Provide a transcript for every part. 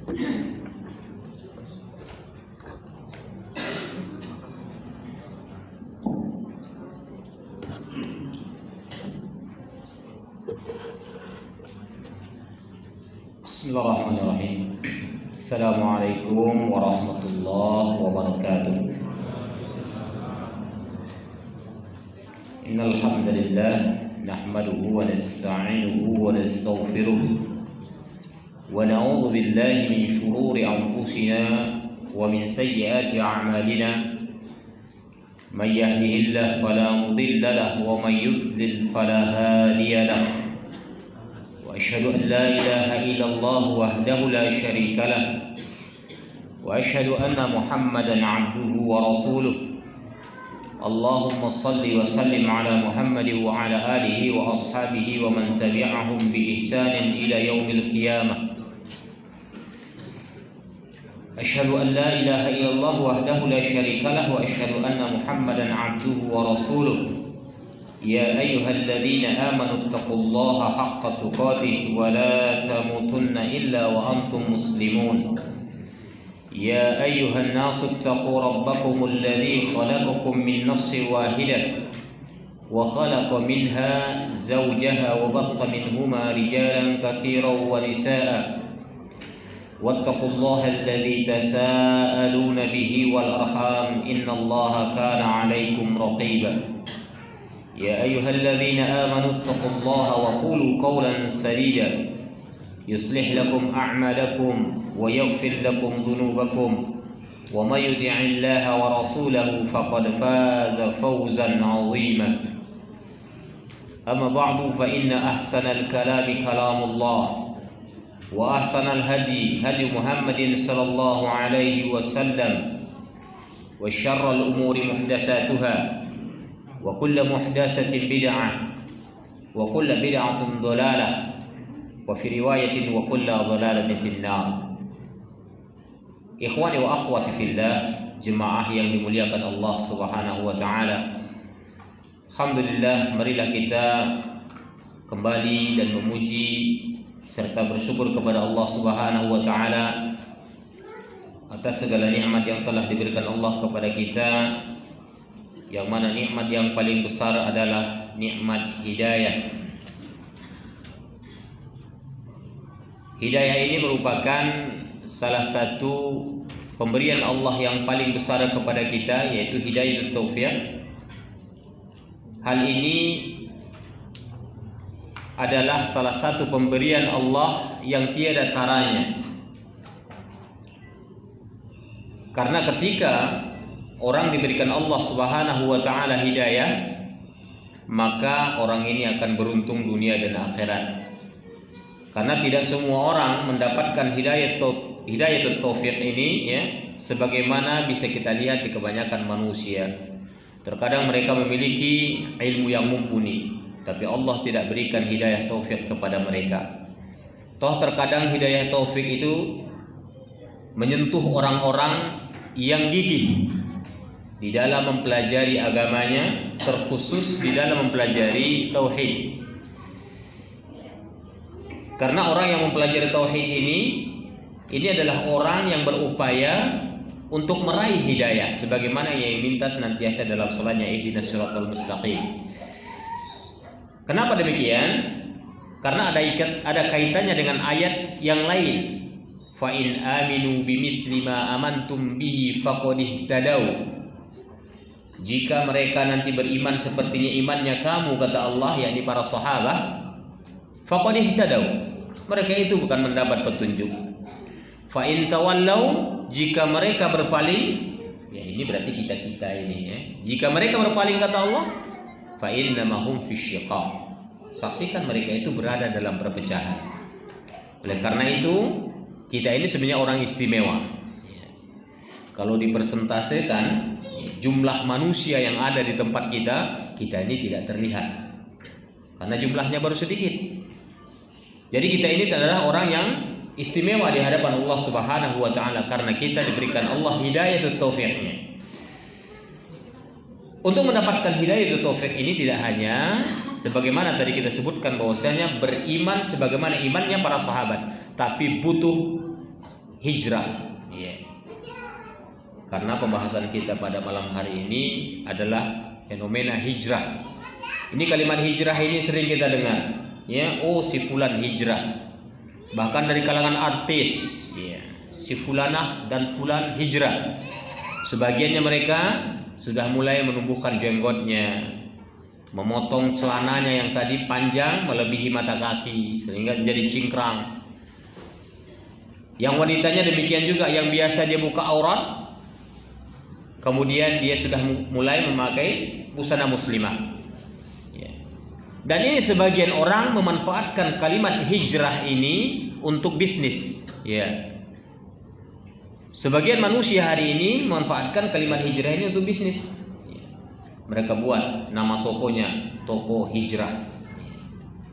Bismillahirrahmanirrahim. Assalamualaikum warahmatullahi wabarakatuh. Innal hamdalillah nahmaduhu wa nasta'inuhu wa nastaghfiruh wa na'udzu billahi min shururi anfusina wa min sayyiati a'malina. Man yahdihillahu fala mudilla lahu wa man yudlil fala hadiya lahu. وأشهد أن لا إله إلا الله وحده لا شريك له وأشهد أن محمدا عبده ورسوله. اللهم صل وسلم على محمد وعلى آله وأصحابه ومن تبعهم بإحسان إلى يوم القيامة. أشهد أن لا إله إلا الله وحده لا شريك له وأشهد أن محمدا عبده ورسوله. يا أيها الذين آمنوا اتقوا الله حق تقاته ولا تموتن إلا وأنتم مسلمون. يا أيها الناس اتقوا ربكم الذي خلقكم من نفس واحدة وخلق منها زوجها وبث منهما رجالا كثيرا ونساء واتقوا الله الذي تساءلون به والأرحام إن الله كان عليكم رقيبا. يا أيها الذين آمنوا اتقوا الله وقولوا قولا سديدا يصلح لكم أعمالكم ويغفر لكم ذنوبكم ومن يطع الله ورسوله فقد فاز فوزا عظيما. أما بعد فإن أحسن الكلام كلام الله وأحسن الهدي هدي محمد صلى الله عليه وسلم وشر الأمور محدثاتها وكل محدثة بدعة وكل بدعة ضلالة وفي رواية وكل ضلالة في النار. Ikhwani wa akhwati fillah, jemaah yang dimuliakan Allah Subhanahu wa taala. Alhamdulillah, marilah kita kembali dan memuji serta bersyukur kepada Allah Subhanahu wa taala atas segala nikmat yang telah diberikan Allah kepada kita, yang mana nikmat yang paling besar adalah nikmat hidayah. Hidayah ini merupakan salah satu pemberian Allah yang paling besar kepada kita, yaitu hidayah taufik. Hal ini adalah salah satu pemberian Allah yang tiada taranya. Karena ketika orang diberikan Allah Subhanahu wa taala hidayah, maka orang ini akan beruntung dunia dan akhirat. Karena tidak semua orang mendapatkan hidayah taufik ini, ya, sebagaimana bisa kita lihat di kebanyakan manusia. Terkadang mereka memiliki ilmu yang mumpuni, tapi Allah tidak berikan hidayah taufik kepada mereka. Toh terkadang hidayah taufik itu menyentuh orang-orang yang gigih di dalam mempelajari agamanya, terkhusus di dalam mempelajari tauhid. Karena orang yang mempelajari tauhid ini adalah orang yang berupaya untuk meraih hidayah, sebagaimana yang minta senantiasa dalam salatnya, ihdinas siratal mustaqim. Kenapa demikian? Karena ada kaitannya dengan ayat yang lain. Fa in aminu bimithli ma amantum bihi faqad ihtadaw. Jika mereka nanti beriman sepertinya imannya kamu, kata Allah, yakni para sahabat, faqad ihtadaw, mereka itu bukan mendapat petunjuk. Fa in tawallau, jika mereka berpaling, ya ini berarti kita ini, ya. Jika mereka berpaling, kata Allah, fa innama hum fi syiqaq, saksikan mereka itu berada dalam perpecahan. Oleh karena itu, kita ini sebenarnya orang istimewa. Kalau dipersentasekan jumlah manusia yang ada di tempat kita ini tidak terlihat karena jumlahnya baru sedikit. Jadi kita ini adalah orang yang istimewa di hadapan Allah Subhanahu wa taala karena kita diberikan Allah hidayah taufiknya. Untuk mendapatkan hidayah taufik ini tidak hanya sebagaimana tadi kita sebutkan bahwasanya beriman sebagaimana imannya para sahabat, tapi butuh hijrah. Ya. Karena pembahasan kita pada malam hari ini adalah fenomena hijrah. Ini kalimat hijrah ini sering kita dengar. Ya, oh si fulan hijrah. Bahkan dari kalangan artis, ya, si fulanah dan fulan hijrah. Sebagiannya mereka sudah mulai menumbuhkan jenggotnya, memotong celananya yang tadi panjang melebihi mata kaki sehingga jadi cingkrang. Yang wanitanya demikian juga, yang biasa dia buka aurat, kemudian dia sudah mulai memakai busana muslimah. Dan ini sebagian orang memanfaatkan kalimat hijrah ini untuk bisnis. Ya. Sebagian manusia hari ini memanfaatkan kalimat hijrah ini untuk bisnis. Ya. Mereka buat nama tokonya toko hijrah.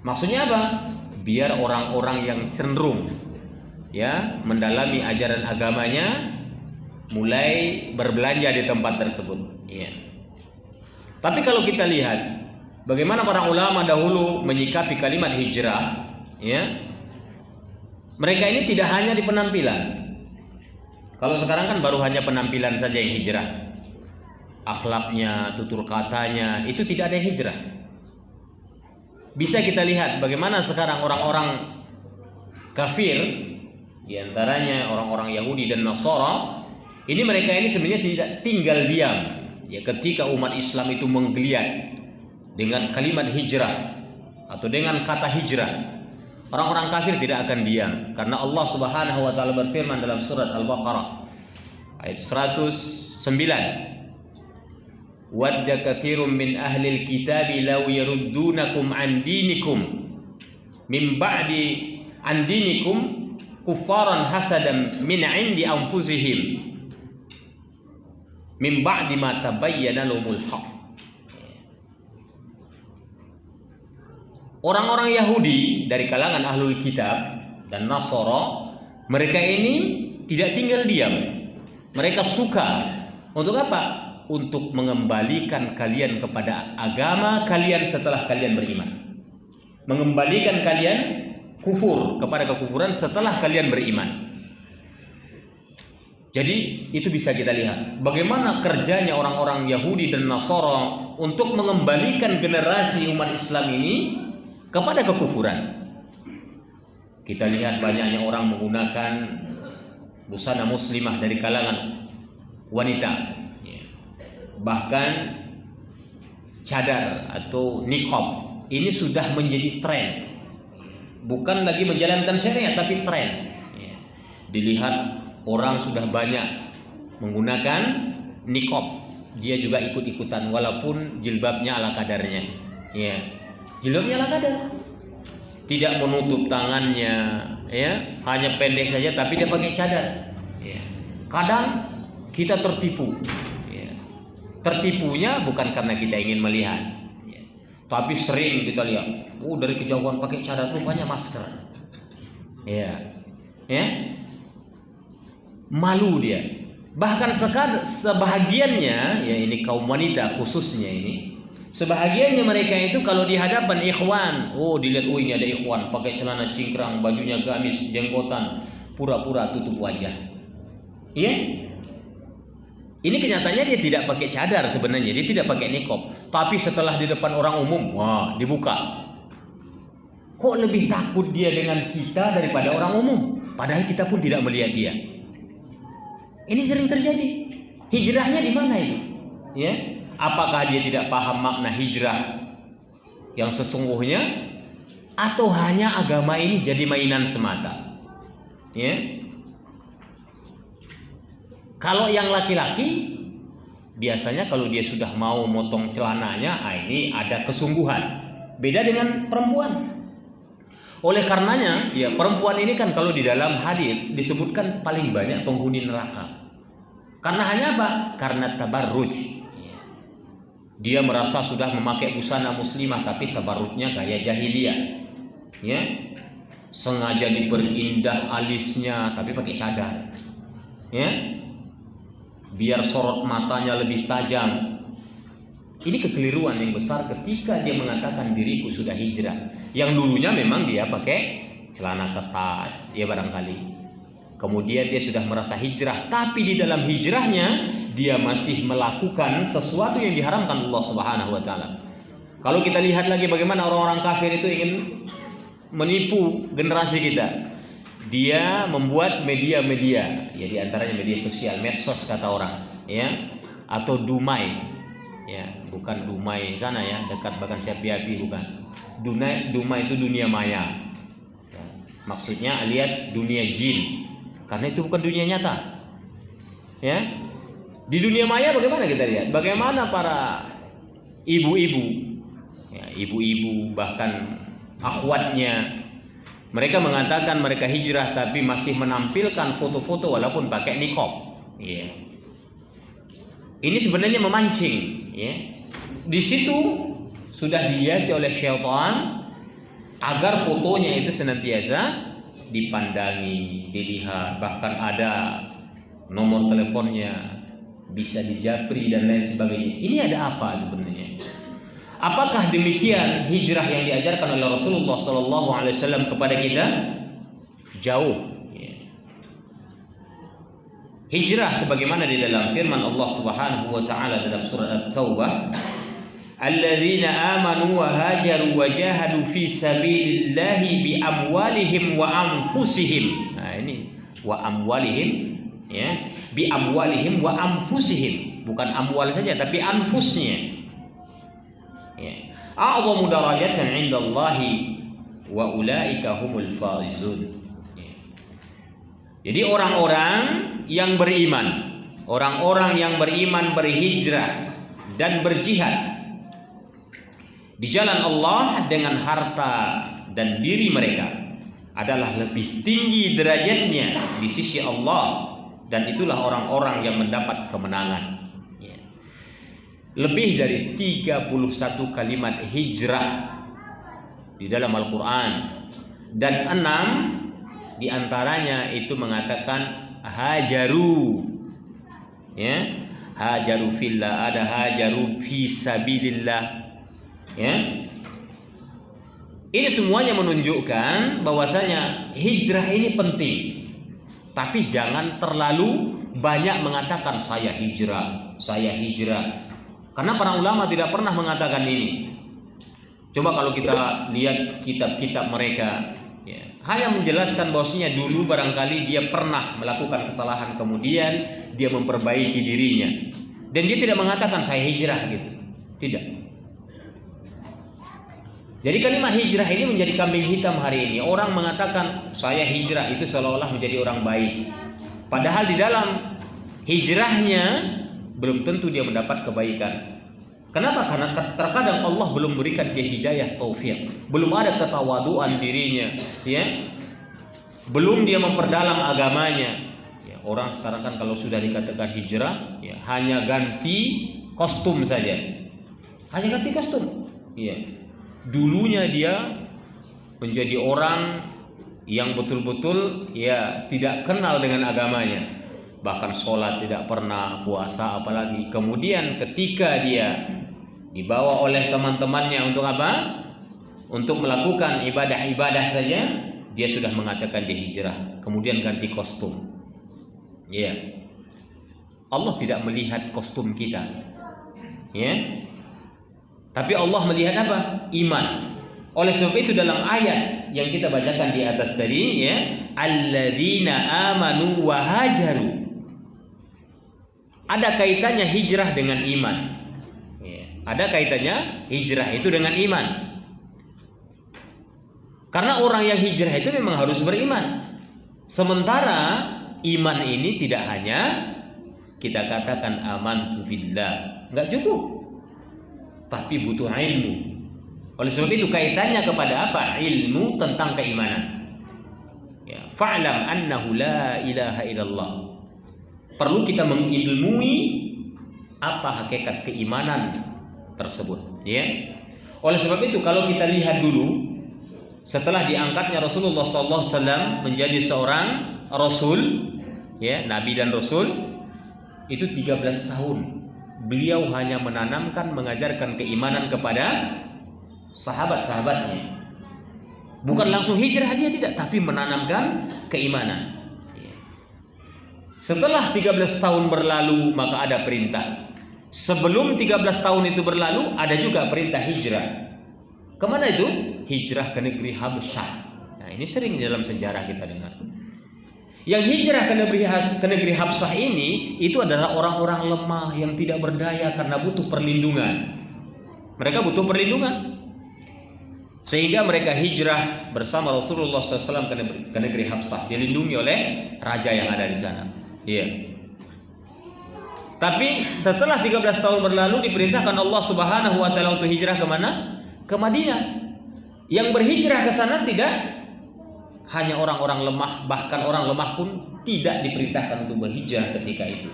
Maksudnya apa? Biar orang-orang yang cenderung ya mendalami ajaran agamanya mulai berbelanja di tempat tersebut. Ya. Tapi kalau kita lihat bagaimana para ulama dahulu menyikapi kalimat hijrah, ya. Mereka ini tidak hanya di penampilan. Kalau sekarang kan baru hanya penampilan saja yang hijrah. Akhlaknya, tutur katanya, itu tidak ada yang hijrah. Bisa kita lihat bagaimana sekarang orang-orang kafir, di antaranya orang-orang Yahudi dan Nasara, ini mereka ini sebenarnya tidak tinggal diam. Ya, ketika umat Islam itu menggeliat dengan kalimat hijrah atau dengan kata hijrah, orang-orang kafir tidak akan diam, karena Allah Subhanahu wa taala berfirman dalam surat Al-Baqarah ayat 109, wadda katsirun min ahlil kitabi law yaruddunakum an dinikum min ba'di an dinikum kuffaran hasadan min 'indi anfusihim min ba'di ma tabayyana lahumul haqq. Orang-orang Yahudi dari kalangan Ahlul Kitab dan Nasara, mereka ini tidak tinggal diam. Mereka suka untuk apa? Untuk mengembalikan kalian kepada agama kalian setelah kalian beriman. Mengembalikan kalian kufur kepada kekufuran setelah kalian beriman. Jadi itu bisa kita lihat bagaimana kerjanya orang-orang Yahudi dan Nasara untuk mengembalikan generasi umat Islam ini kepada kekufuran. Kita lihat banyaknya orang menggunakan busana muslimah dari kalangan wanita, bahkan cadar atau niqab ini sudah menjadi tren, bukan lagi menjalankan syariat tapi tren. Dilihat orang sudah banyak menggunakan niqab, dia juga ikut-ikutan walaupun jilbabnya ala kadarnya. Ya. Jilbabnya ala kadar, tidak menutup tangannya, ya, hanya pendek saja, tapi dia pakai cadar. Ya. Kadang kita tertipu, ya. Tertipunya bukan karena kita ingin melihat, ya. Tapi sering kita lihat, dari kejauhan pakai cadar, rupanya masker, ya, ya, malu dia. Bahkan sebahagiannya, ya ini kaum wanita khususnya ini. Sebahagiannya mereka itu kalau di hadapan ikhwan, dilihat, ini ada ikhwan pakai celana cingkrang, bajunya gamis, jenggotan, pura-pura tutup wajah. Iya? Ini kenyataannya dia tidak pakai cadar sebenarnya, dia tidak pakai niqab. Tapi setelah di depan orang umum, dibuka. Kok lebih takut dia dengan kita daripada orang umum? Padahal kita pun tidak melihat dia. Ini sering terjadi. Hijrahnya di mana itu? Ya? Apakah dia tidak paham makna hijrah yang sesungguhnya, atau hanya agama ini jadi mainan semata? Ya. Kalau yang laki-laki, biasanya kalau dia sudah mau motong celananya, ini ada kesungguhan. Beda dengan perempuan. Oleh karenanya, ya perempuan ini kan kalau di dalam hadis disebutkan paling banyak penghuni neraka. Karena hanya apa? Karena tabarruj. Dia merasa sudah memakai busana muslimah tapi tabarrujnya gaya jahiliyah. Ya. Sengaja diperindah alisnya tapi pakai cadar. Ya. Biar sorot matanya lebih tajam. Ini kekeliruan yang besar ketika dia mengatakan diriku sudah hijrah. Yang dulunya memang dia pakai celana ketat, ya barangkali. kemudian dia sudah merasa hijrah, tapi di dalam hijrahnya dia masih melakukan sesuatu yang diharamkan Allah Subhanahu wa taala. Kalau kita lihat lagi bagaimana orang-orang kafir itu ingin menipu generasi kita. Dia membuat media-media, ya di antaranya media sosial, medsos kata orang, ya, atau dumai. Ya, bukan dumai sana ya, dekat bahkan Siapi-api bukan. Dumai itu dunia maya. Ya, maksudnya alias dunia jin. Karena itu bukan dunia nyata. Ya. Di dunia maya bagaimana kita lihat? Bagaimana para ibu-ibu, ya, ibu-ibu bahkan akhwatnya, mereka mengatakan mereka hijrah tapi masih menampilkan foto-foto walaupun pakai niqab. Ya. Ini sebenarnya memancing. Ya. Di situ sudah dihiasi oleh syaitan agar fotonya itu senantiasa dipandangi, dilihat, bahkan ada nomor teleponnya, bisa dijapri dan lain sebagainya. Ini ada apa sebenarnya? Apakah demikian hijrah yang diajarkan oleh Rasulullah SAW kepada kita? Jauh. Hijrah sebagaimana di dalam firman Allah Subhanahu wa taala dalam surah At-Taubah, alladzina amanu wa hajaru wa jahadu fi sabilillahi bi amwalihim wa anfusihim. Nah, ini wa amwalihim, ya, bi amwalihim wa anfusihim, bukan amwal saja tapi anfusnya. Ya. A'zamu darajatan 'indallahi wa ulaika humul faizun. Ya. Jadi orang-orang yang beriman, orang-orang yang beriman berhijrah dan berjihad di jalan Allah dengan harta dan diri mereka adalah lebih tinggi derajatnya di sisi Allah, dan itulah orang-orang yang mendapat kemenangan. Lebih dari 31 kalimat hijrah di dalam Al-Quran, dan 6 di antaranya itu mengatakan hajaru, ya, hajaru fillah, ada hajaru fi sabilillah, ya. Ini semuanya menunjukkan bahwasanya hijrah ini penting, tapi jangan terlalu banyak mengatakan saya hijrah, saya hijrah. Karena para ulama tidak pernah mengatakan ini. Coba kalau kita lihat kitab-kitab mereka, ya, hanya menjelaskan bahwasanya dulu barangkali dia pernah melakukan kesalahan, kemudian dia memperbaiki dirinya, dan dia tidak mengatakan saya hijrah gitu. Tidak. Jadi kalimat hijrah ini menjadi kambing hitam hari ini. Orang mengatakan saya hijrah itu seolah-olah menjadi orang baik, padahal di dalam hijrahnya belum tentu dia mendapat kebaikan. Kenapa? Karena terkadang Allah belum berikan dia hidayah taufik, belum ada ketawaduan dirinya, ya, belum dia memperdalam agamanya. Ya, orang sekarang kan kalau sudah dikatakan hijrah, ya, hanya ganti kostum saja, hanya ganti kostum. Ya. Dulunya dia menjadi orang yang betul-betul ya tidak kenal dengan agamanya. Bahkan sholat tidak pernah, puasa apalagi. Kemudian ketika dia dibawa oleh teman-temannya untuk apa? Untuk melakukan ibadah-ibadah saja, dia sudah mengatakan dia hijrah. Kemudian ganti kostum. Ya. Allah tidak melihat kostum kita. Ya. Tapi Allah melihat apa? Iman. Oleh sebab itu dalam ayat yang kita bacakan di atas tadi, ya, alladzina amanu wa hajaru, ada kaitannya hijrah dengan iman. Ya, ada kaitannya hijrah itu dengan iman. Karena orang yang hijrah itu memang harus beriman. Sementara iman ini tidak hanya kita katakan amantu billah, enggak cukup. Tapi butuh ilmu. Oleh sebab itu kaitannya kepada apa? Ilmu tentang keimanan. Ya, fa'lam annahu la ilaha illallah. Perlu kita mengilmui apa hakikat keimanan tersebut, ya. Oleh sebab itu kalau kita lihat dulu, setelah diangkatnya Rasulullah SAW menjadi seorang rasul, ya, nabi dan rasul, itu 13 tahun beliau hanya menanamkan, mengajarkan keimanan kepada sahabat-sahabatnya. Bukan langsung hijrah dia, tidak, tapi menanamkan keimanan. Setelah 13 tahun berlalu maka ada perintah. Sebelum 13 tahun itu berlalu ada juga perintah hijrah. Kemana itu? Hijrah ke negeri Habsyah. Nah, ini sering dalam sejarah kita dengar. Yang hijrah ke negeri Habsyah ini itu adalah orang-orang lemah yang tidak berdaya karena butuh perlindungan. Mereka butuh perlindungan. Sehingga mereka hijrah bersama Rasulullah SAW ke negeri Habsyah, dilindungi oleh raja yang ada di sana. Iya. Tapi setelah 13 tahun berlalu diperintahkan Allah Subhanahu wa taala untuk hijrah ke mana? Ke Madinah. Yang berhijrah ke sana tidak hanya orang-orang lemah, bahkan orang lemah pun tidak diperintahkan untuk berhijrah ketika itu.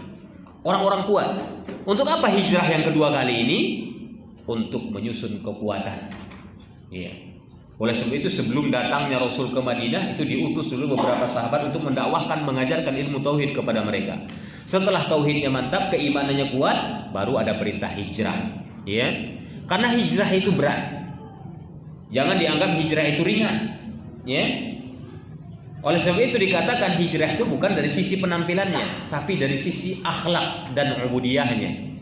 Orang-orang kuat. Untuk apa hijrah yang kedua kali ini? Untuk menyusun kekuatan. Iya. Oleh sebab itu sebelum datangnya Rasul ke Madinah itu diutus dulu beberapa sahabat untuk mendakwahkan, mengajarkan ilmu tauhid kepada mereka. Setelah tauhidnya mantap, keimanannya kuat, baru ada perintah hijrah. Ya. Karena hijrah itu berat. Jangan dianggap hijrah itu ringan. Ya. Oleh sebab itu dikatakan hijrah itu bukan dari sisi penampilannya, tapi dari sisi akhlak dan ubudiyahnya.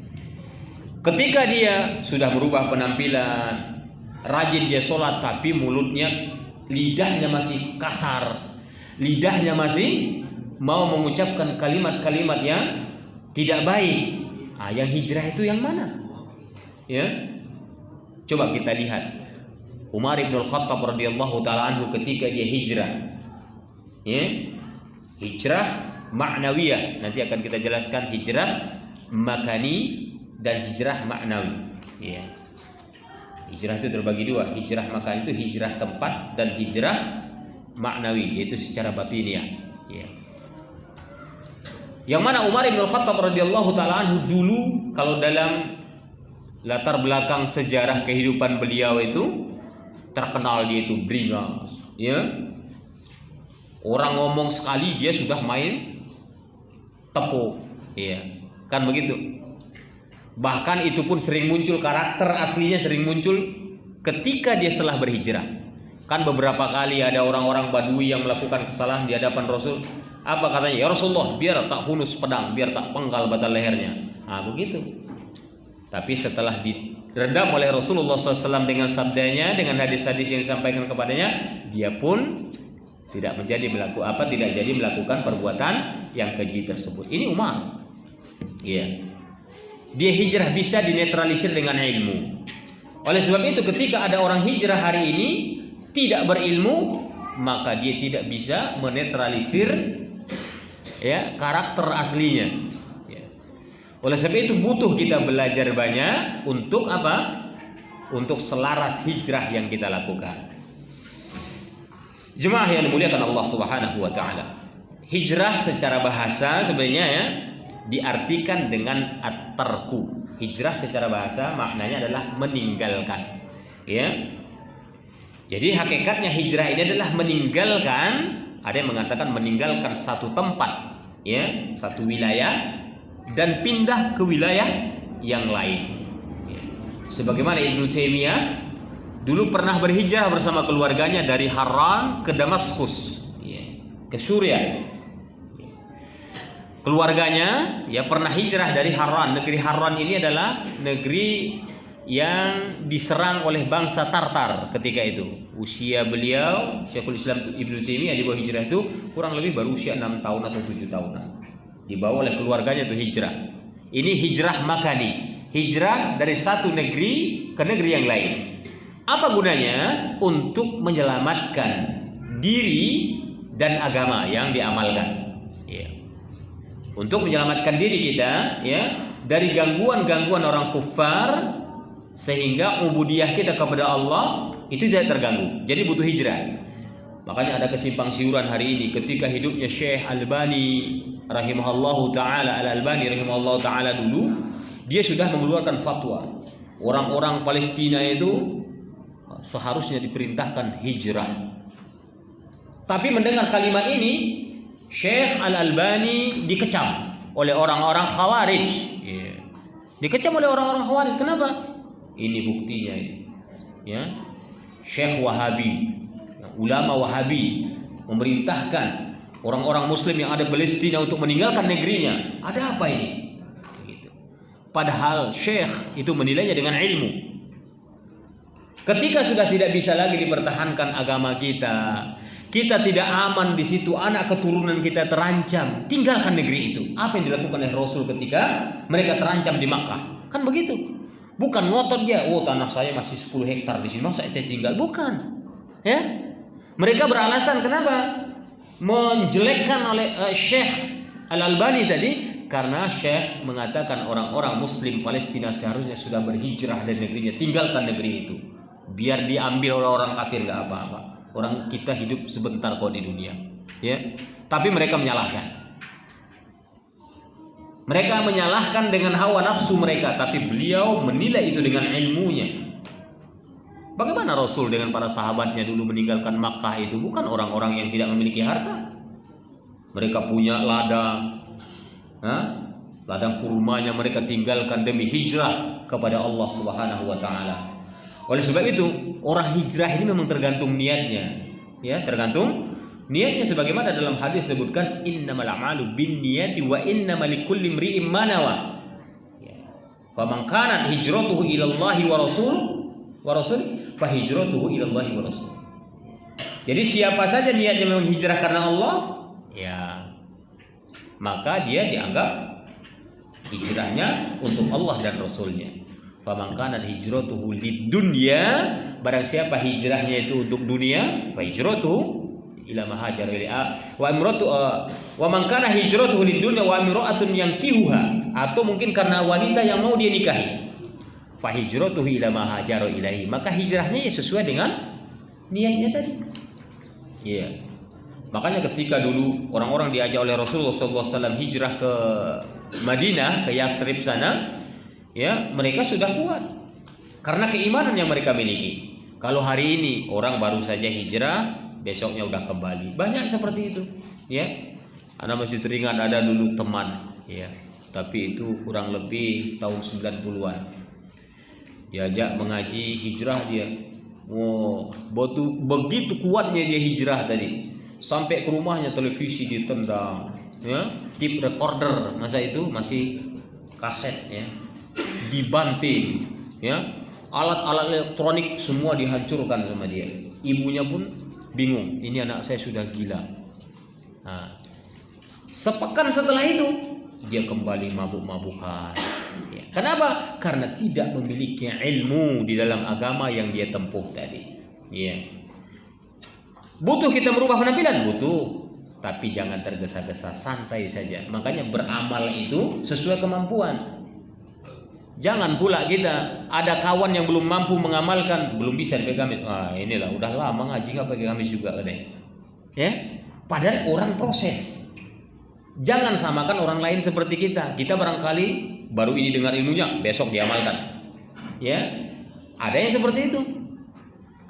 Ketika dia sudah merubah penampilan, rajin dia sholat, tapi mulutnya, lidahnya masih kasar, lidahnya masih mau mengucapkan kalimat-kalimat yang tidak baik. Yang hijrah itu yang mana? Ya, coba kita lihat Umar bin Khattab radhiyallahu taala anhu ketika dia hijrah. Ya, hijrah ma'nawiyah. Nanti akan kita jelaskan hijrah makani dan hijrah maknawi. Ya. Hijrah itu terbagi dua. Hijrah makani itu hijrah tempat, dan hijrah maknawi yaitu secara batiniah. Ya. Yang mana Umar bin Khattab radhiyallahu taala anhu dulu, kalau dalam latar belakang sejarah kehidupan beliau itu terkenal dia itu beringas, ya. Orang ngomong sekali dia sudah main tepuk, ya. Kan begitu. Bahkan itu pun sering muncul, karakter aslinya sering muncul ketika dia setelah berhijrah. Kan beberapa kali ada orang-orang Badui yang melakukan kesalahan di hadapan Rasul. Apa katanya? Ya Rasulullah, biar tak hunus pedang, biar tak penggal batang lehernya. Begitu. Tapi setelah diredam oleh Rasulullah SAW dengan sabdanya, dengan hadis-hadis yang disampaikan kepadanya, dia pun tidak jadi melakukan perbuatan yang keji tersebut. Ini Umar. Iya. Dia hijrah bisa dinetralisir dengan ilmu. Oleh sebab itu ketika ada orang hijrah hari ini tidak berilmu, maka dia tidak bisa menetralisir ya karakter aslinya. Ya. Oleh sebab itu butuh kita belajar banyak untuk apa? Untuk selaras hijrah yang kita lakukan. Jemaah yang dimuliakan Allah Subhanahu wa taala. Hijrah secara bahasa sebenarnya ya diartikan dengan at-tarku. Hijrah secara bahasa maknanya adalah meninggalkan. Ya. Jadi hakikatnya hijrah ini adalah meninggalkan, ada yang mengatakan meninggalkan satu tempat, ya, satu wilayah dan pindah ke wilayah yang lain. Ya. Sebagaimana Ibnu Taimiyah dulu pernah berhijrah bersama keluarganya dari Harran ke Damaskus, ya, ke Suriah. Keluarganya ya pernah hijrah dari Harran. Negeri Harran ini adalah negeri yang diserang oleh bangsa Tartar ketika itu. Usia beliau, Syekhul Islam Ibnu Taimiyah di bawah hijrah itu kurang lebih baru usia 6 tahun atau 7 tahunan. Dibawa oleh keluarganya itu hijrah. Ini hijrah makani, hijrah dari satu negeri ke negeri yang lain. Apa gunanya? Untuk menyelamatkan diri dan agama yang diamalkan. Ya. Untuk menyelamatkan diri kita ya dari gangguan-gangguan orang kufar, sehingga ubudiyah kita kepada Allah itu tidak terganggu. Jadi butuh hijrah. Makanya ada kesimpang siuran hari ini ketika hidupnya Syekh Albani rahimahullahu taala, Al-Albani rahimahullahu taala dulu, dia sudah mengeluarkan fatwa. Orang-orang Palestina itu seharusnya diperintahkan hijrah. Tapi mendengar kalimat ini, Syekh Al-Albani dikecam oleh orang-orang Khawarij. Yeah. Dikecam oleh orang-orang Khawarij. Kenapa? Ini buktinya ini. Ya. Syekh Wahabi, ulama Wahabi memerintahkan orang-orang Muslim yang ada di Palestina untuk meninggalkan negerinya. Ada apa ini? Gitu. Padahal Syekh itu menilainya dengan ilmu. Ketika sudah tidak bisa lagi dipertahankan agama kita, kita tidak aman di situ, anak keturunan kita terancam, tinggalkan negeri itu. Apa yang dilakukan oleh Rasul ketika mereka terancam di Makkah? Kan begitu. Bukan ngotot dia, oh tanah saya masih 10 hektar di sini, masa saya tinggal? Bukan. Ya? Mereka beralasan kenapa? Menjelekkan oleh Syekh Al-Albani tadi, karena Syekh mengatakan orang-orang Muslim Palestina seharusnya sudah berhijrah dari negerinya, tinggalkan negeri itu. Biar diambil oleh orang kafir nggak apa-apa. Orang kita hidup sebentar kok di dunia, ya. Tapi mereka menyalahkan. Mereka menyalahkan dengan hawa nafsu mereka, tapi beliau menilai itu dengan ilmunya. Bagaimana Rasul dengan para sahabatnya dulu meninggalkan Makkah itu? Bukan orang-orang yang tidak memiliki harta. Mereka punya ladang, ladang kurmanya mereka tinggalkan demi hijrah kepada Allah Subhanahu wa taala. Oleh sebab itu, orang hijrah ini memang tergantung niatnya. Ya, tergantung niatnya, sebagaimana dalam hadis disebutkan innamal a'malu binniyati wa innamal likulli imri'in ma nawa. Ya. Faman kanat hijratuhu ila Allah wa rasul fa hijratuhu ila Allah wa rasul. Jadi siapa saja niatnya memang hijrah karena Allah, ya maka dia dianggap hijrahnya untuk Allah dan Rasulnya. Faman kana hijratuhu lidunya, barang siapa hijrahnya itu untuk dunia, fa hijratuhu ila ma hajara ilaihi wa imratu wa man kana hijratuhu lidunya wa imra'atun yankihuha, atau mungkin karena wanita yang mau dia nikahi, fa hijratuhu ila ma hajara ilaihi, maka hijrahnya ya sesuai dengan niatnya tadi. Iya. Makanya ketika dulu orang-orang diajak oleh Rasulullah SAW hijrah ke Madinah, ke Yathrib sana, ya mereka sudah kuat karena keimanan yang mereka miliki. Kalau hari ini orang baru saja hijrah, besoknya udah kembali. Banyak seperti itu, ya. Ana masih teringat ada dulu teman, ya, tapi itu kurang lebih tahun 90-an. Diajak mengaji hijrah dia. Oh, begitu kuatnya dia hijrah tadi. Sampai ke rumahnya televisi ditendang, ya. Tape recorder masa itu masih kaset, ya. Dibanting, ya, alat-alat elektronik semua dihancurkan sama dia. Ibunya pun bingung, ini anak saya sudah gila. Nah, sepekan setelah itu dia kembali mabuk-mabukan. Ya. Kenapa? Karena tidak memiliki ilmu di dalam agama yang dia tempuh tadi. Ya. Butuh kita merubah penampilan, butuh, tapi jangan tergesa-gesa, santai saja. Makanya beramal itu sesuai kemampuan. Jangan pula kita ada kawan yang belum mampu mengamalkan, belum bisa pakai gamis. Ah, inilah udah lama ngaji nggak pakai gamis juga katanya. Ya, padahal orang proses. Jangan samakan orang lain seperti kita. Kita barangkali baru ini dengar ilmunya, besok diamalkan. Ya, ada yang seperti itu.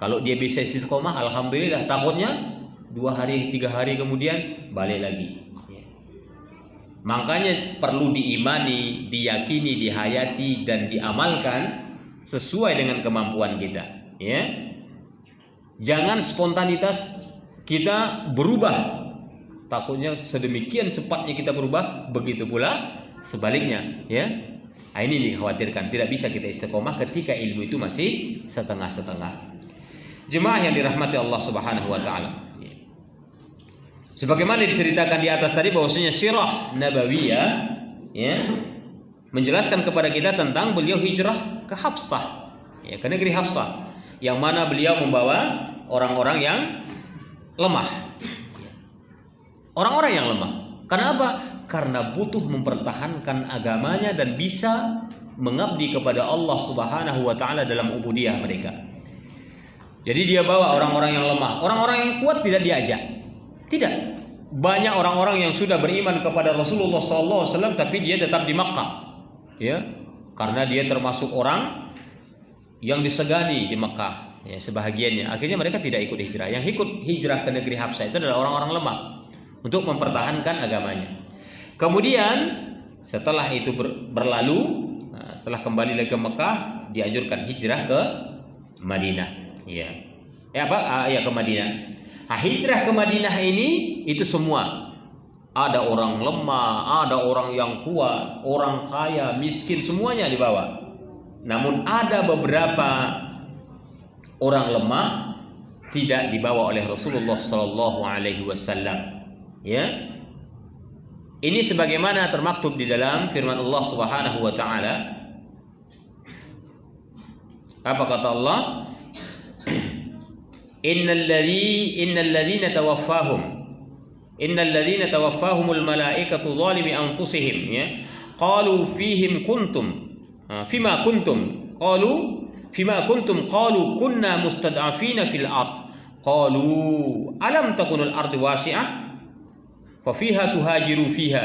Kalau dia bisa istiqomah, alhamdulillah. Takutnya 2 hari, 3 hari kemudian balik lagi. Makanya perlu diimani, diyakini, dihayati dan diamalkan sesuai dengan kemampuan kita, ya. Jangan spontanitas kita berubah. Takutnya sedemikian cepatnya kita berubah, begitu pula sebaliknya, ya. Nah, ini dikhawatirkan, tidak bisa kita istiqomah ketika ilmu itu masih setengah-setengah. Jemaah yang dirahmati Allah Subhanahu wa taala. Sebagaimana diceritakan di atas tadi bahwasanya Sirah Nabawiyah, ya, menjelaskan kepada kita tentang beliau hijrah ke Hafsah, ya, ke negeri Hafsah, yang mana beliau membawa orang-orang yang lemah. Orang-orang yang lemah. Kenapa? Karena butuh mempertahankan agamanya dan bisa mengabdi kepada Allah Subhanahu wa taala dalam ubudiyah mereka. Jadi dia bawa orang-orang yang lemah. Orang-orang yang kuat tidak diajak. Tidak. Banyak orang-orang yang sudah beriman kepada Rasulullah SAW, tapi dia tetap di Makkah, ya, karena dia termasuk orang yang disegani di Makkah, ya, sebahagiannya. Akhirnya mereka tidak ikut hijrah. Yang ikut hijrah ke negeri Habsah itu adalah orang-orang lemah untuk mempertahankan agamanya. Kemudian setelah itu berlalu, setelah kembali lagi ke Makkah, dianjurkan hijrah ke Madinah. Ya, ke Madinah. Nah, hijrah ke Madinah ini itu semua Ada orang lemah, ada orang yang kuat, orang kaya, miskin, semuanya dibawa. Namun ada beberapa orang lemah tidak dibawa oleh Rasulullah Sallallahu Alaihi Wasallam. Ya, ini sebagaimana termaktub di dalam firman Allah Subhanahu Wa Taala. Apa kata Allah? Innal ladzina tawaffahumul malaikatu zalimi anfusihim, ya, qalu fihim kuntum fima kuntum qalu kunna mustad'afina fil ard qalu alam takunul ardu wasi'ah fa fiha tuhajiru fiha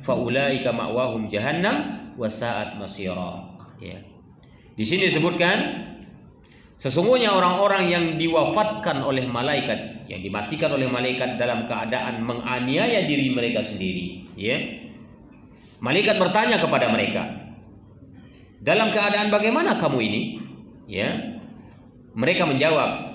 fa ulaika ma'wahum jahannam wa sa'at masira. Ya. Di sini disebutkan sesungguhnya orang-orang yang diwafatkan oleh malaikat, yang dimatikan oleh malaikat dalam keadaan menganiaya diri mereka sendiri, ya. Malaikat bertanya kepada mereka, dalam keadaan bagaimana kamu ini? Ya. Mereka menjawab,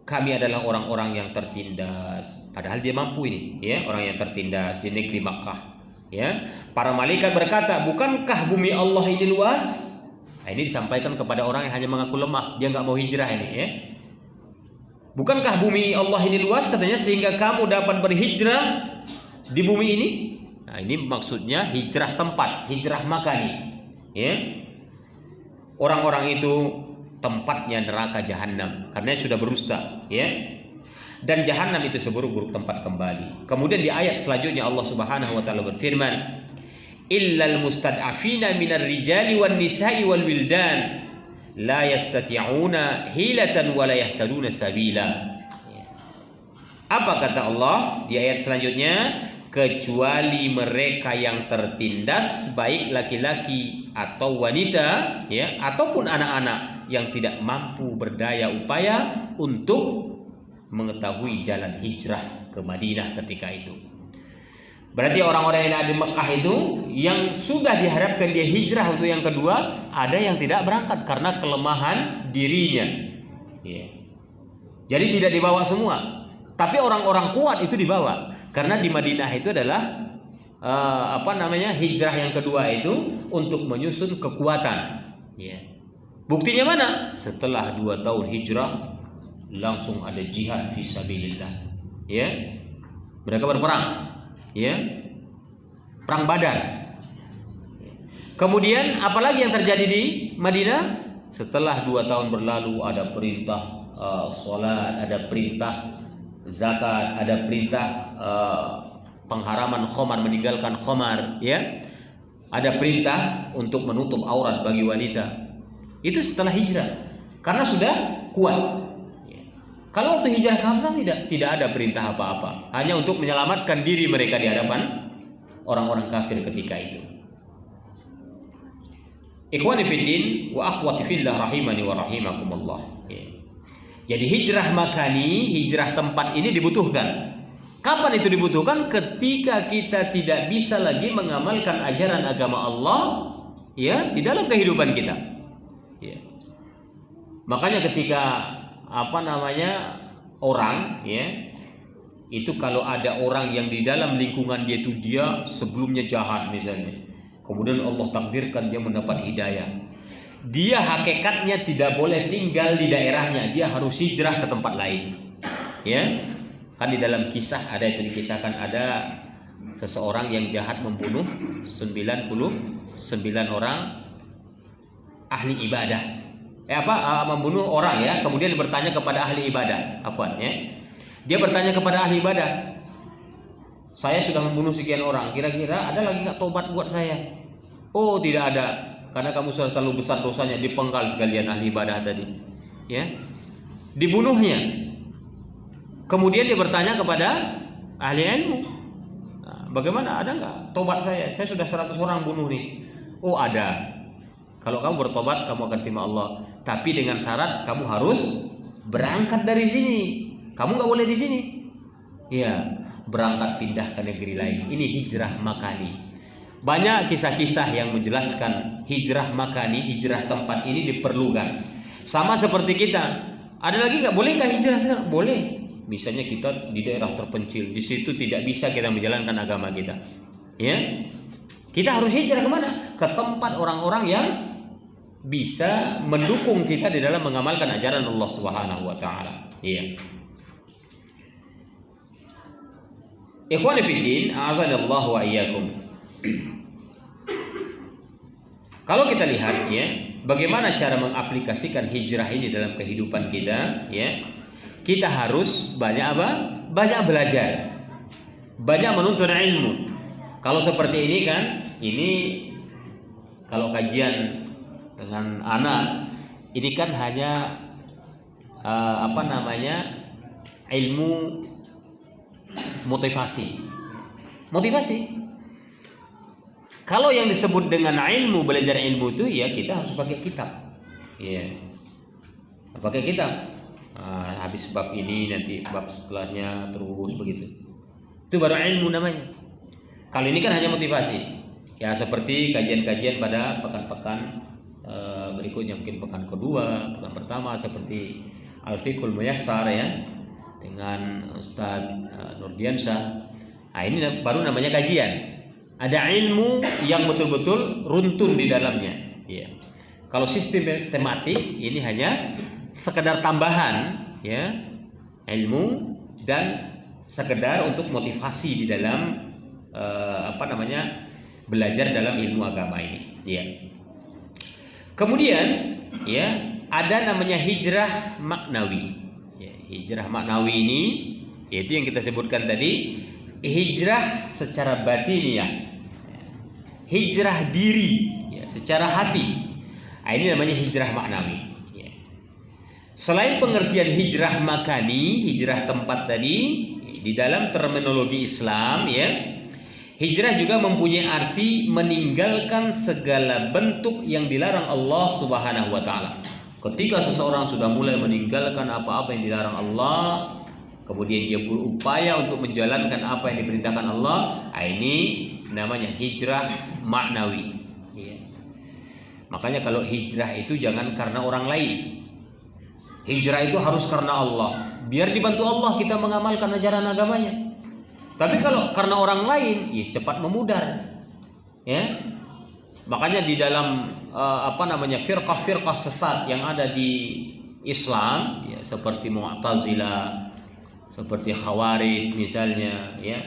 kami adalah orang-orang yang tertindas. Padahal dia mampu ini, ya, orang yang tertindas di negeri Makkah. Ya. Para malaikat berkata, bukankah bumi Allah ini luas? Nah, ini disampaikan kepada orang yang hanya mengaku lemah, dia nggak mau hijrah ini, ya. Bukankah bumi Allah ini luas, katanya, sehingga kamu dapat berhijrah di bumi ini? Nah, ini maksudnya hijrah tempat, hijrah makani, ya. Orang-orang itu tempatnya neraka jahanam karena sudah berdusta, ya. Dan jahanam itu seburuk-buruk tempat kembali. Kemudian di ayat selanjutnya Allah Subhanahu wa taala berfirman, illal mustad'afina minar rijali wan nisa'i wal wildan la yastati'una hilatan wa la yahtaduna sabila. Apa kata Allah di ayat selanjutnya? Kecuali mereka yang tertindas, baik laki-laki atau wanita, ya, ataupun anak-anak yang tidak mampu berdaya upaya untuk mengetahui jalan hijrah ke Madinah ketika itu. Berarti orang-orang yang ada di Mekah itu yang sudah diharapkan dia hijrah untuk yang kedua, ada yang tidak berangkat karena kelemahan dirinya. Ya. Jadi tidak dibawa semua. Tapi orang-orang kuat itu dibawa. Karena di Madinah itu adalah hijrah yang kedua itu untuk menyusun kekuatan. Ya. Buktinya mana? Setelah 2 tahun hijrah langsung ada jihad fisabilillah. Ya. Mereka berperang. Ya, perang Badar. Kemudian apalagi yang terjadi di Madinah? Setelah 2 tahun berlalu ada perintah sholat, ada perintah zakat, ada perintah pengharaman khamar, meninggalkan khamar, ya. Ada perintah untuk menutup aurat bagi wanita. Itu setelah hijrah, karena sudah kuat. Kalau waktu hijrah ke Hamzah tidak ada perintah apa-apa, hanya untuk menyelamatkan diri mereka di hadapan orang-orang kafir ketika itu. Ikhwani fiddin wa akhwati fillah rahimani wa rahimakumullah. Jadi hijrah makani, hijrah tempat ini dibutuhkan. Kapan itu dibutuhkan? Ketika kita tidak bisa lagi mengamalkan ajaran agama Allah, ya, di dalam kehidupan kita. Ya. Makanya ketika orang, ya, itu kalau ada orang yang di dalam lingkungan dia itu dia sebelumnya jahat misalnya, kemudian Allah takdirkan dia mendapat hidayah, dia hakikatnya tidak boleh tinggal di daerahnya, dia harus hijrah ke tempat lain, ya. Kan di dalam kisah ada itu, dikisahkan ada seseorang yang jahat membunuh 99 orang ahli ibadah. Membunuh orang, ya, kemudian bertanya kepada ahli ibadah, ya. Dia bertanya kepada ahli ibadah, saya sudah membunuh sekian orang, kira-kira ada lagi nggak tobat buat saya? Oh, tidak ada, karena kamu sudah terlalu besar dosanya, dipenggal sekalian ahli ibadah tadi, ya, dibunuhnya. Kemudian dia bertanya kepada ahli ilmu, bagaimana, ada nggak tobat saya sudah 100 orang bunuh nih. Oh, ada. Kalau kamu bertobat, kamu akan terima Allah. Tapi dengan syarat kamu harus berangkat dari sini. Kamu nggak boleh di sini. Ya, berangkat pindah ke negeri lain. Ini hijrah makani. Banyak kisah-kisah yang menjelaskan hijrah makani, hijrah tempat ini diperlukan. Sama seperti kita. Ada lagi nggak? Boleh nggak hijrah sekarang? Boleh. Misalnya kita di daerah terpencil, di situ tidak bisa kita menjalankan agama kita. Ya. Kita harus hijrah kemana? Ke tempat orang-orang yang bisa mendukung kita di dalam mengamalkan ajaran Allah Subhanahu wa taala. Iya. Ikhwani fid din, a'azanallahu wa iyyakum. Kalau kita lihat ya, bagaimana cara mengaplikasikan hijrah ini dalam kehidupan kita, ya. Kita harus banyak apa? Banyak belajar. Banyak menuntut ilmu. Kalau seperti ini kan, ini kalau kajian dengan anak, ini kan hanya ilmu motivasi. Kalau yang disebut dengan ilmu, belajar ilmu itu ya kita harus pakai kitab. Iya. Pakai kitab. Habis bab ini nanti bab setelahnya terus begitu. Itu baru ilmu namanya. Kalau ini kan hanya motivasi. Ya seperti kajian-kajian pada pekan-pekan berikutnya, mungkin pekan kedua, pekan pertama seperti Al-Fiqhul Muyassar ya dengan Ustaz Nurdiansyah. Nah, ini baru namanya kajian. Ada ilmu yang betul-betul runtun di dalamnya. Ya. Kalau sistem tematik ini hanya sekedar tambahan ya ilmu dan sekedar untuk motivasi di dalam belajar dalam ilmu agama ini. Ya. Kemudian ya ada namanya hijrah maknawi. Ya, hijrah maknawi ini yaitu yang kita sebutkan tadi, hijrah secara batiniah, hijrah diri ya, secara hati. Ini namanya hijrah maknawi ya. Selain pengertian hijrah makani, hijrah tempat tadi, di dalam terminologi Islam ya, hijrah juga mempunyai arti meninggalkan segala bentuk yang dilarang Allah Subhanahu wa taala. Ketika seseorang sudah mulai meninggalkan apa-apa yang dilarang Allah, kemudian dia berupaya untuk menjalankan apa yang diperintahkan Allah, ini namanya hijrah maknawi. Ya. Makanya kalau hijrah itu jangan karena orang lain. Hijrah itu harus karena Allah. Biar dibantu Allah kita mengamalkan ajaran agamanya. Tapi kalau karena orang lain, ya cepat memudar. Ya. Makanya di dalam firqah-firqah sesat yang ada di Islam, ya, seperti Mu'tazilah, seperti Khawarij misalnya, ya.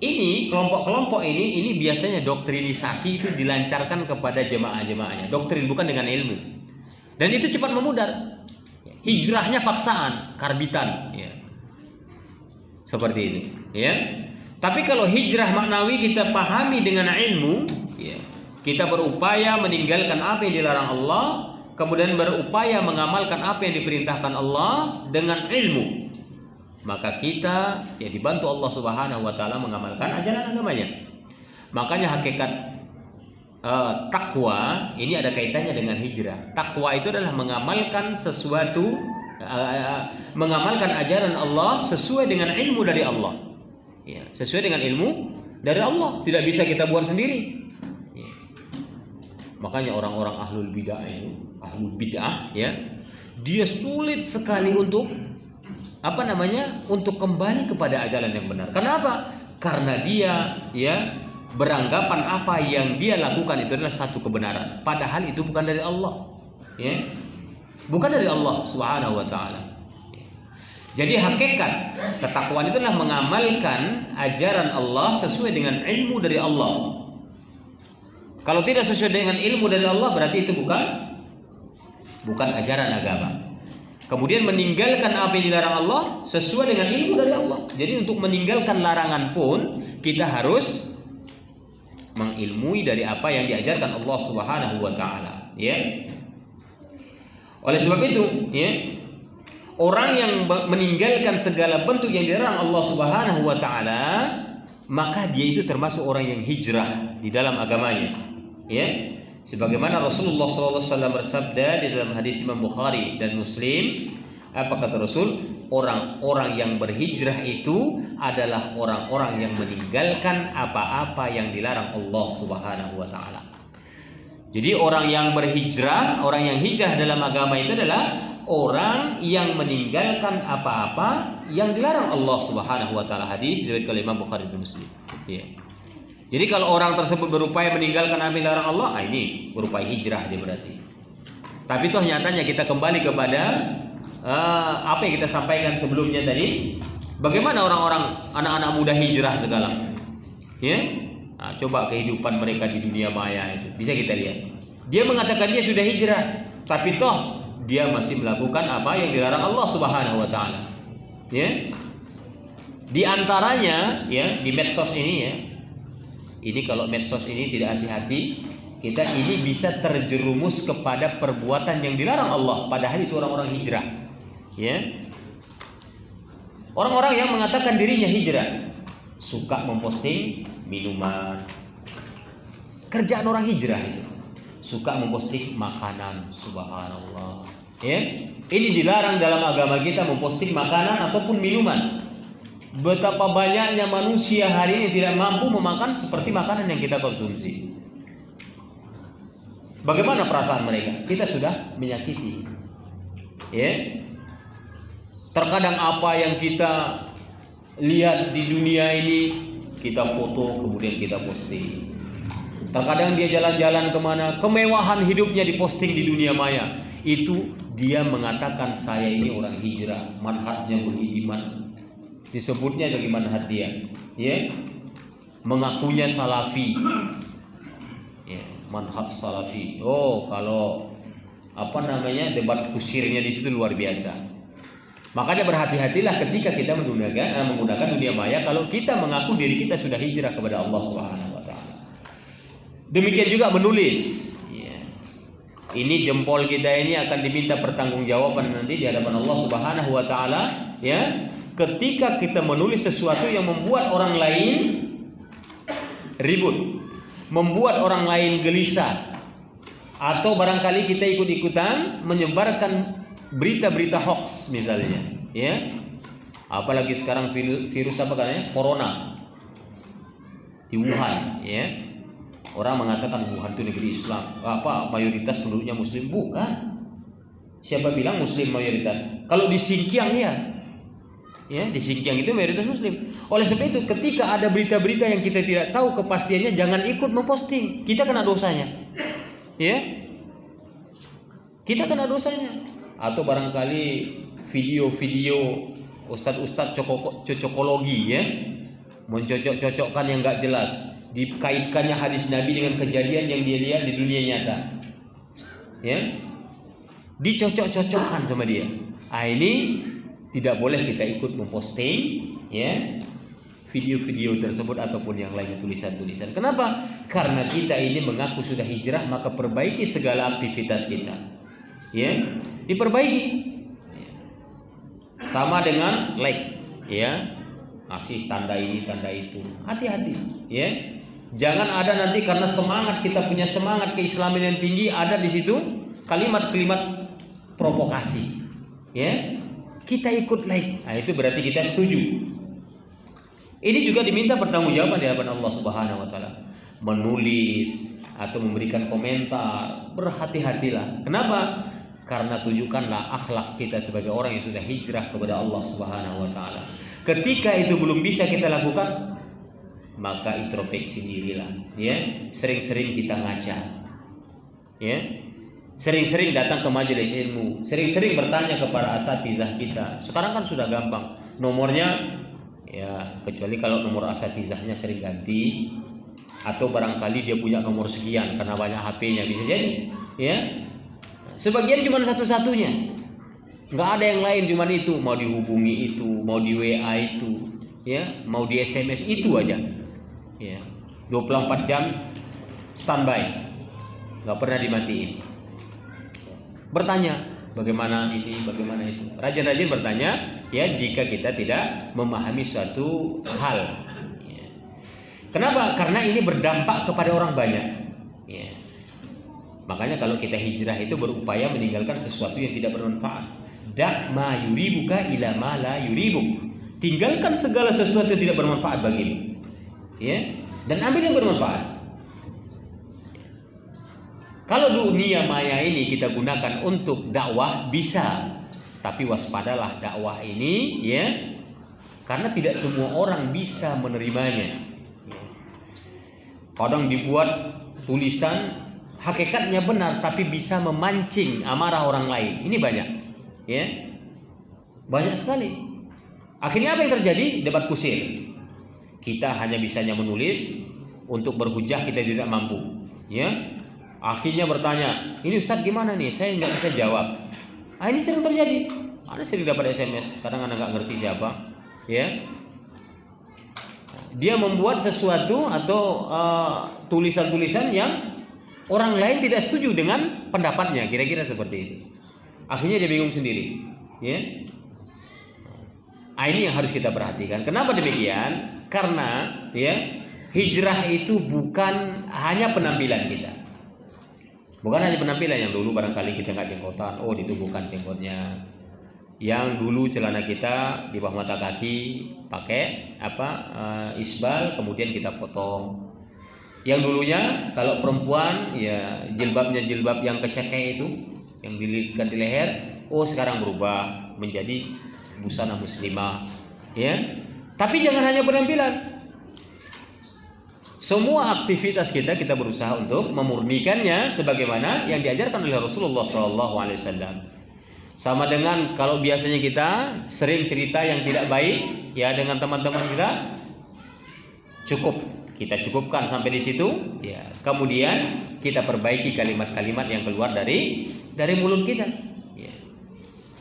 Ini kelompok-kelompok ini biasanya doktrinisasi itu dilancarkan kepada jemaah-jemaahnya. Doktrin bukan dengan ilmu. Dan itu cepat memudar. Hijrahnya paksaan, karbitan, ya. Seperti itu, ya. Tapi kalau hijrah maknawi kita pahami dengan ilmu, ya. Kita berupaya meninggalkan apa yang dilarang Allah, kemudian berupaya mengamalkan apa yang diperintahkan Allah dengan ilmu. Maka kita ya dibantu Allah Subhanahu wa taala mengamalkan ajaran agamanya. Makanya hakikat takwa ini ada kaitannya dengan hijrah. Takwa itu adalah mengamalkan sesuatu, mengamalkan ajaran Allah sesuai dengan ilmu dari Allah. Ya, sesuai dengan ilmu dari Allah, tidak bisa kita buat sendiri. Ya. Makanya orang-orang ahlul bid'ah ya, dia sulit sekali untuk untuk kembali kepada ajaran yang benar. Kenapa? Karena dia ya beranggapan apa yang dia lakukan itu adalah satu kebenaran, padahal itu bukan dari Allah. Ya. Bukan dari Allah Subhanahu wa taala. Jadi hakikat ketakwaan itu adalah mengamalkan ajaran Allah sesuai dengan ilmu dari Allah. Kalau tidak sesuai dengan ilmu dari Allah, berarti itu bukan ajaran agama. Kemudian meninggalkan apa yang dilarang Allah sesuai dengan ilmu dari Allah. Jadi untuk meninggalkan larangan pun kita harus mengilmui dari apa yang diajarkan Allah Subhanahu wa taala, ya. Oleh sebab itu, ya, orang yang meninggalkan segala bentuk yang dilarang Allah Subhanahu wa taala, maka dia itu termasuk orang yang hijrah di dalam agamanya. Ya. Sebagaimana Rasulullah SAW bersabda di dalam hadis Imam Bukhari dan Muslim, apa kata Rasul? Orang-orang yang berhijrah itu adalah orang-orang yang meninggalkan apa-apa yang dilarang Allah Subhanahu wa taala. Jadi orang yang berhijrah, orang yang hijrah dalam agama itu adalah orang yang meninggalkan apa-apa yang dilarang Allah Subhanahu wa taala. Hadis diriwayatkan oleh Imam Bukhari dan Muslim. Ya. Jadi kalau orang tersebut berupaya meninggalkan apa yang dilarang Allah, ini berupaya hijrah dia berarti. Tapi toh nyatanya kita kembali kepada apa yang kita sampaikan sebelumnya tadi. Bagaimana orang-orang anak-anak muda hijrah sekarang? Ya, nah, coba kehidupan mereka di dunia maya itu bisa kita lihat. Dia mengatakan dia sudah hijrah, tapi toh dia masih melakukan apa yang dilarang Allah Subhanahu wa taala. Ya. Di antaranya ya di medsos ini ya. Ini kalau medsos ini tidak hati-hati, kita ini bisa terjerumus kepada perbuatan yang dilarang Allah, padahal itu orang-orang hijrah. Ya. Orang-orang yang mengatakan dirinya hijrah suka memposting minuman. Kerjaan orang hijrah itu. Suka memposting makanan, subhanallah. Ya. Ini dilarang dalam agama kita memposting makanan ataupun minuman. Betapa banyaknya manusia hari ini tidak mampu memakan seperti makanan yang kita konsumsi. Bagaimana perasaan mereka? Kita sudah menyakiti. Ya. Terkadang apa yang kita lihat di dunia ini kita foto kemudian kita posting. Terkadang dia jalan-jalan kemana, kemewahan hidupnya diposting di dunia maya. Itu dia mengatakan saya ini orang hijrah, manhajnya beriman. Disebutnya dari manhaj dia, ya, mengakunya salafi, ya, manhaj salafi. Oh, kalau apa namanya debat kusirnya di situ luar biasa. Makanya berhati-hatilah ketika kita menggunakan dunia maya kalau kita mengaku diri kita sudah hijrah kepada Allah Subhanahu wa taala. Demikian juga menulis. Ya. Ini jempol kita ini akan diminta pertanggungjawaban nanti di hadapan Allah Subhanahu wa taala, ya. Ketika kita menulis sesuatu yang membuat orang lain ribut, membuat orang lain gelisah, atau barangkali kita ikut-ikutan menyebarkan berita-berita hoax misalnya, ya. Apalagi sekarang virus apa katanya? Corona di Wuhan, ya. Orang mengatakan Wuhan itu negeri Islam. Apa mayoritas penduduknya muslim? Bukan. Siapa bilang muslim mayoritas? Kalau di Xinjiang ya, di Xinjiang itu mayoritas muslim. Oleh sebab itu ketika ada berita-berita yang kita tidak tahu kepastiannya, jangan ikut memposting. Kita kena dosanya. Ya. Kita kena dosanya. Atau barangkali video-video ustadz-ustadz cocokologi, ya, mencocok-cocokkan yang nggak jelas, dikaitkannya hadis Nabi dengan kejadian yang dia lihat di dunia nyata, ya, dicocok-cocokkan sama dia. Ini tidak boleh kita ikut memposting, ya, video-video tersebut ataupun yang lainnya, tulisan-tulisan. Kenapa? Karena kita ini mengaku sudah hijrah, maka perbaiki segala aktivitas kita, ya, diperbaiki. Sama dengan like, ya, kasih tanda ini tanda itu, hati-hati, ya. Jangan ada nanti karena semangat, kita punya semangat keislaman yang tinggi, ada di situ kalimat-kalimat provokasi, ya, kita ikut like. Nah, itu berarti kita setuju. Ini juga diminta pertanggungjawaban di hadapan Allah Subhanahu wa taala. Menulis atau memberikan komentar, berhati-hatilah. Kenapa? Karena tunjukkanlah akhlak kita sebagai orang yang sudah hijrah kepada Allah Subhanahu wa taala. Ketika itu belum bisa kita lakukan, maka introspeksi dirilah, ya. Sering-sering kita ngaca, ya. Sering-sering datang ke majelis ilmu, sering-sering bertanya kepada asatizah kita. Sekarang kan sudah gampang, nomornya, ya, kecuali kalau nomor asatizahnya sering ganti, atau barangkali dia punya nomor sekian karena banyak HP-nya, bisa jadi, ya. Sebagian cuma satu-satunya, nggak ada yang lain, cuma itu. Mau dihubungi itu, mau di WA itu, ya, mau di SMS itu aja, ya. 24 jam standby, nggak pernah dimatiin. Bertanya bagaimana ini, bagaimana itu. Rajin-rajin bertanya, ya, jika kita tidak memahami suatu hal. Ya. Kenapa? Karena ini berdampak kepada orang banyak. Ya. Makanya kalau kita hijrah itu berupaya meninggalkan sesuatu yang tidak bermanfaat. Da' ma yuribuka ila ma la yuribuk. Tinggalkan segala sesuatu yang tidak bermanfaat bagimu, ya, dan ambil yang bermanfaat. Kalau dunia maya ini kita gunakan untuk dakwah bisa, Tapi waspadalah dakwah ini, ya, karena tidak semua orang bisa menerimanya. Kadang dibuat tulisan hakikatnya benar, tapi bisa memancing amarah orang lain. Ini banyak, ya, banyak sekali. Akhirnya apa yang terjadi? Debat kusir. Kita hanya bisanya menulis, untuk berhujah kita tidak mampu, ya. Akhirnya bertanya, ini Ustadz gimana nih? Saya nggak bisa jawab. Ini sering terjadi. Ada sering dapat SMS, kadang anak nggak ngerti siapa, ya. Dia membuat sesuatu atau tulisan-tulisan yang orang lain tidak setuju dengan pendapatnya, kira-kira seperti itu. Akhirnya dia bingung sendiri, ya. Ini yang harus kita perhatikan. Kenapa demikian? Karena, ya, hijrah itu bukan hanya penampilan kita. Bukan hanya penampilan. Yang dulu barangkali kita nggak jenggotan, ditubuhkan jenggotnya. Yang dulu celana kita di bawah mata kaki pakai isbal, kemudian kita potong. Yang dulunya kalau perempuan, ya, jilbabnya jilbab yang kecekek itu, yang dililitkan di leher. Sekarang berubah menjadi busana muslimah, ya. Tapi jangan hanya penampilan. Semua aktivitas kita berusaha untuk memurnikannya sebagaimana yang diajarkan oleh Rasulullah SAW. Sama dengan kalau biasanya kita sering cerita yang tidak baik, ya, dengan teman-teman kita, kita cukupkan sampai di situ, ya. Kemudian kita perbaiki kalimat-kalimat yang keluar dari mulut kita, ya.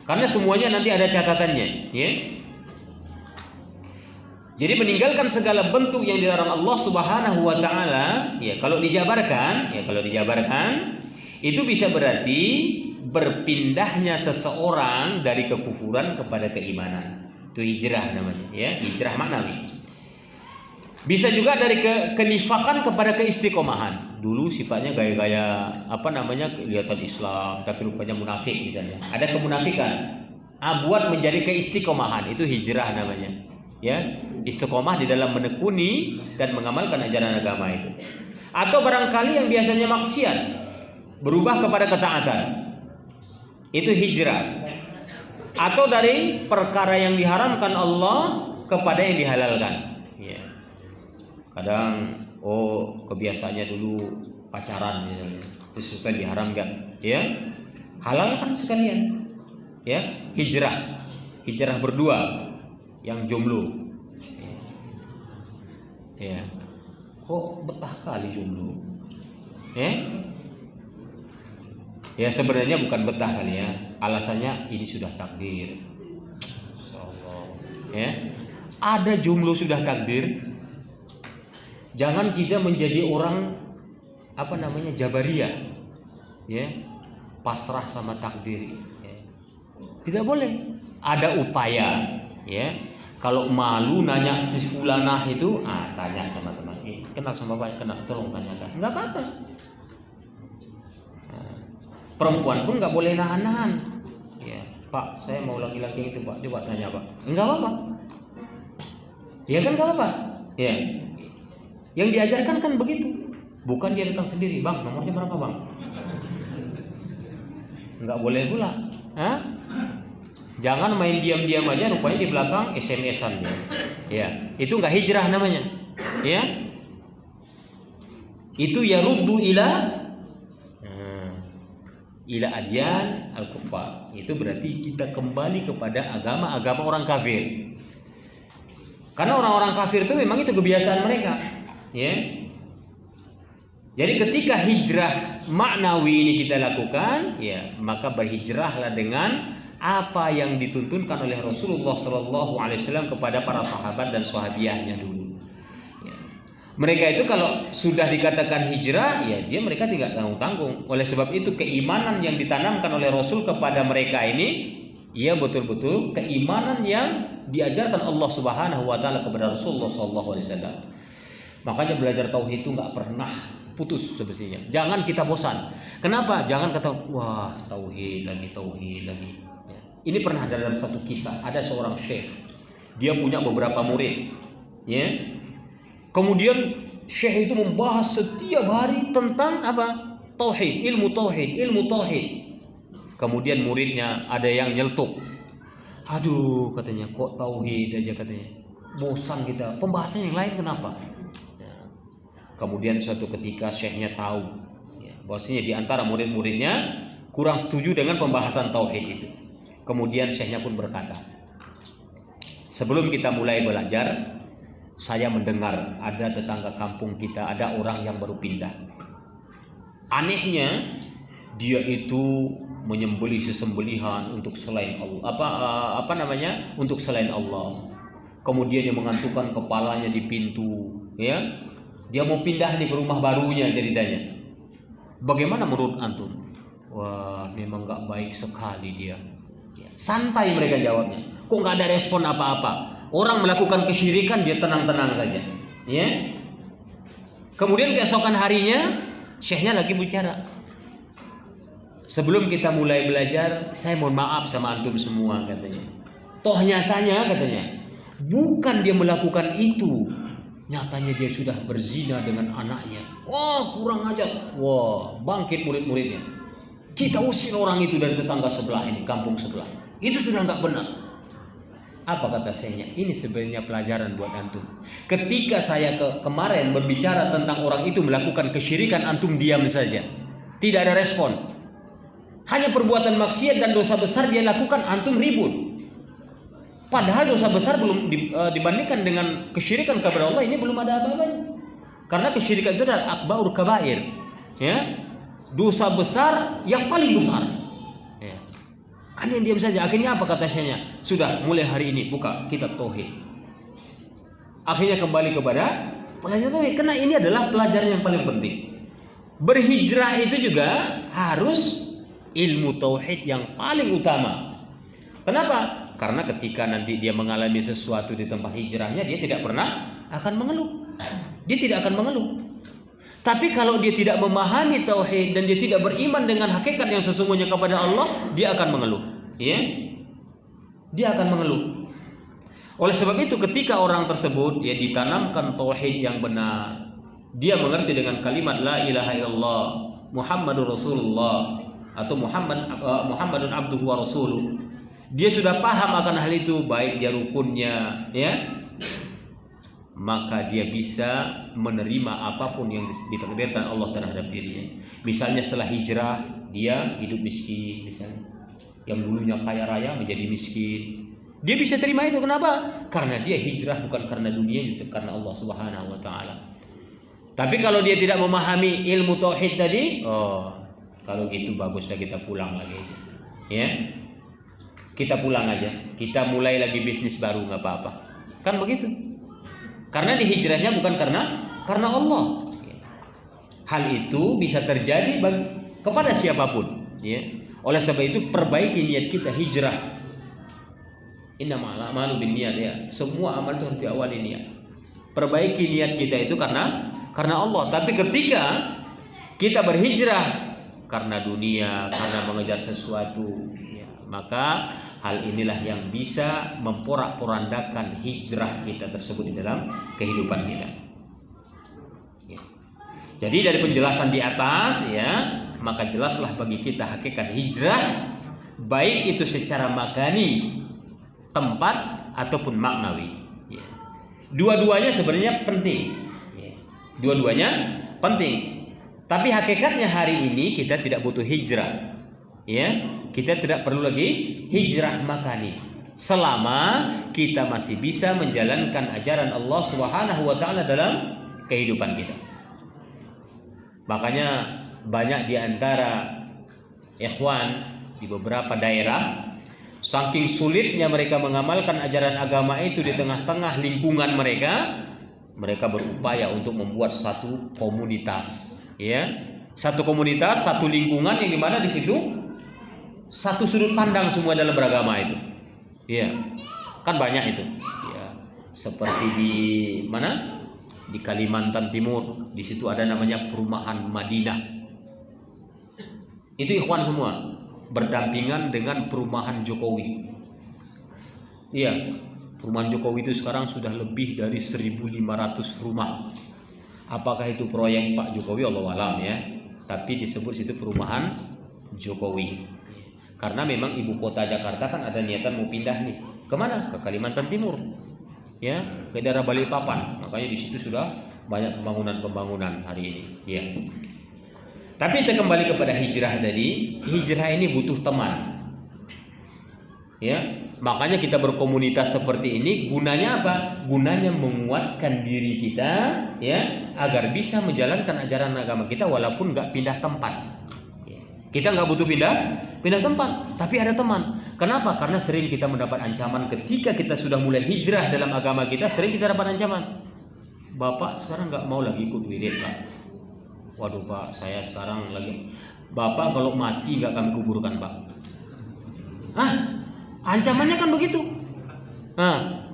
Karena semuanya nanti ada catatannya, ya. Jadi meninggalkan segala bentuk yang dilarang Allah Subhanahu wa taala, ya, kalau dijabarkan itu bisa berarti berpindahnya seseorang dari kekufuran kepada keimanan. Itu hijrah namanya, ya, hijrah maknawi. Bisa juga dari kenifakan kepada keistiqomahan. Dulu sifatnya gaya-gaya kelihatan Islam tapi rupanya munafik misalnya. Ada kemunafikan. Buat menjadi keistiqomahan, itu hijrah namanya. Ya, istiqomah di dalam menekuni dan mengamalkan ajaran agama itu. Atau barangkali yang biasanya maksiat berubah kepada ketaatan, itu hijrah. Atau dari perkara yang diharamkan Allah kepada yang dihalalkan, ya. Kadang kebiasaannya dulu pacaran misalnya, terus supaya diharamkan, ya, halalkan sekalian, ya. Hijrah berdua yang jomblo, ya. Kok betah kali jomblo, ya sebenarnya bukan betah kali, ya. Alasannya ini sudah takdir, insyaallah, ya. Ada jomblo sudah takdir. Jangan kita menjadi orang jabariyah, ya, pasrah sama takdir, ya. Tidak boleh. Ada upaya, ya. Kalau malu nanya si fulanah itu, tanya sama teman, kenal sama Pak, tolong tanyakan. Enggak apa-apa. Perempuan pun nggak boleh nahan-nahan, ya. Pak, saya mau laki-laki itu, Pak, coba tanya, Pak. Enggak apa-apa. Ya kan, enggak apa-apa, ya. Yang diajarkan kan begitu. Bukan dia datang sendiri, Bang, nomornya berapa, Bang? Enggak boleh pula. Jangan main diam-diam aja, rupanya di belakang SMS-an, ya. Ya, itu enggak hijrah namanya, ya. Itu yaruddu ila adyan al-kufar. Itu berarti kita kembali kepada agama-agama orang kafir. Karena orang-orang kafir itu memang itu kebiasaan mereka, ya. Jadi ketika hijrah maknawi ini kita lakukan, ya, maka berhijrahlah dengan apa yang dituntunkan oleh Rasulullah SAW kepada para sahabat dan sahabiahnya dulu, ya. Mereka itu kalau sudah dikatakan hijrah, ya, mereka tidak tanggung-tanggung. Oleh sebab itu keimanan yang ditanamkan oleh Rasul kepada mereka ini, ya, betul-betul keimanan yang diajarkan Allah Subhanahu wa taala kepada Rasulullah SAW. Makanya belajar tauhid itu nggak pernah putus sebetulnya. Jangan kita bosan. Kenapa? Jangan kata, wah, tauhid lagi. Ya. Ini pernah dalam satu kisah, ada seorang syekh. Dia punya beberapa murid, ya. Kemudian syekh itu membahas setiap hari tentang tauhid, ilmu tauhid. Kemudian muridnya ada yang nyeletuk, Aduh, katanya, kok tauhid aja katanya. Bosan kita. Pembahasan yang lain kenapa? Ya. Kemudian suatu ketika syekhnya tahu, ya, bahwasanya di antara murid-muridnya kurang setuju dengan pembahasan tauhid itu. Kemudian syekhnya pun berkata, sebelum kita mulai belajar, saya mendengar ada tetangga kampung kita, ada orang yang baru pindah. Anehnya, dia itu menyembelih sesembelihan untuk selain Allah, untuk selain Allah. Kemudian dia mengantukkan kepalanya di pintu, ya. Dia mau pindah nih ke rumah barunya ceritanya. Bagaimana menurut antum? Wah, memang nggak baik sekali dia. Santai mereka jawabnya. Kok nggak ada respon apa-apa? Orang melakukan kesyirikan dia tenang-tenang saja, ya. Kemudian keesokan harinya, syekhnya lagi bicara. Sebelum kita mulai belajar, saya mohon maaf sama antum semua katanya. Toh nyatanya katanya, bukan dia melakukan itu. Nyatanya dia sudah berzina dengan anaknya. Wah, kurang ajar. Wah, bangkit murid-muridnya. Kita usir orang itu dari tetangga sebelah ini, kampung sebelah. Itu sudah nggak benar. Apa kata syekhnya? Ini sebenarnya pelajaran buat antum. Ketika saya kemarin berbicara tentang orang itu melakukan kesyirikan, antum diam saja. Tidak ada respon. Hanya perbuatan maksiat dan dosa besar dia lakukan, antum ribut. Padahal dosa besar belum dibandingkan dengan kesyirikan kepada Allah, ini belum ada apa-apanya. Karena kesyirikan itu adalah akbarul kabair, ya, dosa besar yang paling besar. Ya. Kan yang diam saja. Akhirnya apa kata syekhnya? Sudah, mulai hari ini buka kitab tauhid. Akhirnya kembali kepada pelajaran tauhid. Karena ini adalah pelajaran yang paling penting. Berhijrah itu juga harus ilmu tauhid yang paling utama. Kenapa? Karena ketika nanti dia mengalami sesuatu di tempat hijrahnya, dia tidak pernah akan mengeluh. Dia tidak akan mengeluh. Tapi kalau dia tidak memahami tauhid dan dia tidak beriman dengan hakikat yang sesungguhnya kepada Allah, dia akan mengeluh. Ya? Dia akan mengeluh. Oleh sebab itu ketika orang tersebut ya ditanamkan tauhid yang benar, dia mengerti dengan kalimat la ilaha illallah Muhammadur Rasulullah atau Muhammadun abduhu wa rasuluh. Dia sudah paham akan hal itu, baik dia rukunnya, ya, maka dia bisa menerima apapun yang ditakdirkan Allah terhadap dirinya. Misalnya setelah hijrah dia hidup miskin, misalnya yang dulunya kaya raya menjadi miskin, dia bisa terima itu. Kenapa? Karena dia hijrah bukan karena dunia, itu karena Allah Subhanahu wa taala. Tapi kalau dia tidak memahami ilmu tauhid tadi, kalau gitu baguslah kita pulang lagi, ya. Kita pulang aja, kita mulai lagi bisnis baru, nggak apa-apa, kan begitu? Karena dihijrahnya bukan karena Allah. Hal itu bisa terjadi kepada siapapun, ya. Oleh sebab itu perbaiki niat kita hijrah. Innamal a'malu binniyat, ya. Semua amal itu harus diawali niat. Perbaiki niat kita itu karena Allah. Tapi ketika kita berhijrah karena dunia, karena mengejar sesuatu, ya, maka hal inilah yang bisa memporak-porandakan hijrah kita tersebut di dalam kehidupan kita. Ya. Jadi dari penjelasan di atas, ya, maka jelaslah bagi kita hakikat hijrah, baik itu secara makani, tempat ataupun maknawi. Ya. Dua-duanya sebenarnya penting. Ya. Dua-duanya penting. Tapi hakikatnya hari ini kita tidak butuh hijrah, ya, kita tidak perlu lagi hijrah makani selama kita masih bisa menjalankan ajaran Allah Subhanahu wa taala dalam kehidupan kita. Makanya banyak di antara ikhwan di beberapa daerah, saking sulitnya mereka mengamalkan ajaran agama itu di tengah-tengah lingkungan mereka, mereka berupaya untuk membuat satu komunitas. Ya, satu komunitas, satu lingkungan yang dimana di situ satu sudut pandang semua dalam beragama itu. Ya, kan banyak itu. Ya, seperti di mana? Di Kalimantan Timur, di situ ada namanya Perumahan Madinah. Itu ikhwan semua berdampingan dengan Perumahan Jokowi. Iya, Perumahan Jokowi itu sekarang sudah lebih dari 1.500 rumah. Apakah itu proyek Pak Jokowi, Allah alam, ya. Tapi disebut situ Perumahan Jokowi. Karena memang ibu kota Jakarta kan ada niatan mau pindah nih. Kemana? Ke Kalimantan Timur. Ya, ke daerah Balikpapan. Makanya di situ sudah banyak pembangunan hari ini. Ya. Tapi kita kembali kepada hijrah tadi. Hijrah ini butuh teman. Ya, makanya kita berkomunitas seperti ini gunanya apa? Gunanya menguatkan diri kita, ya, agar bisa menjalankan ajaran agama kita walaupun nggak pindah tempat. Kita nggak butuh pindah tempat, tapi ada teman. Kenapa? Karena sering kita mendapat ancaman ketika kita sudah mulai hijrah dalam agama kita. Sering kita dapat ancaman. Bapak sekarang nggak mau lagi ikut wirid, Pak. Waduh, Pak, saya sekarang lagi. Bapak kalau mati nggak kami kuburkan, Pak. Hah? Ancamannya kan begitu. Nah,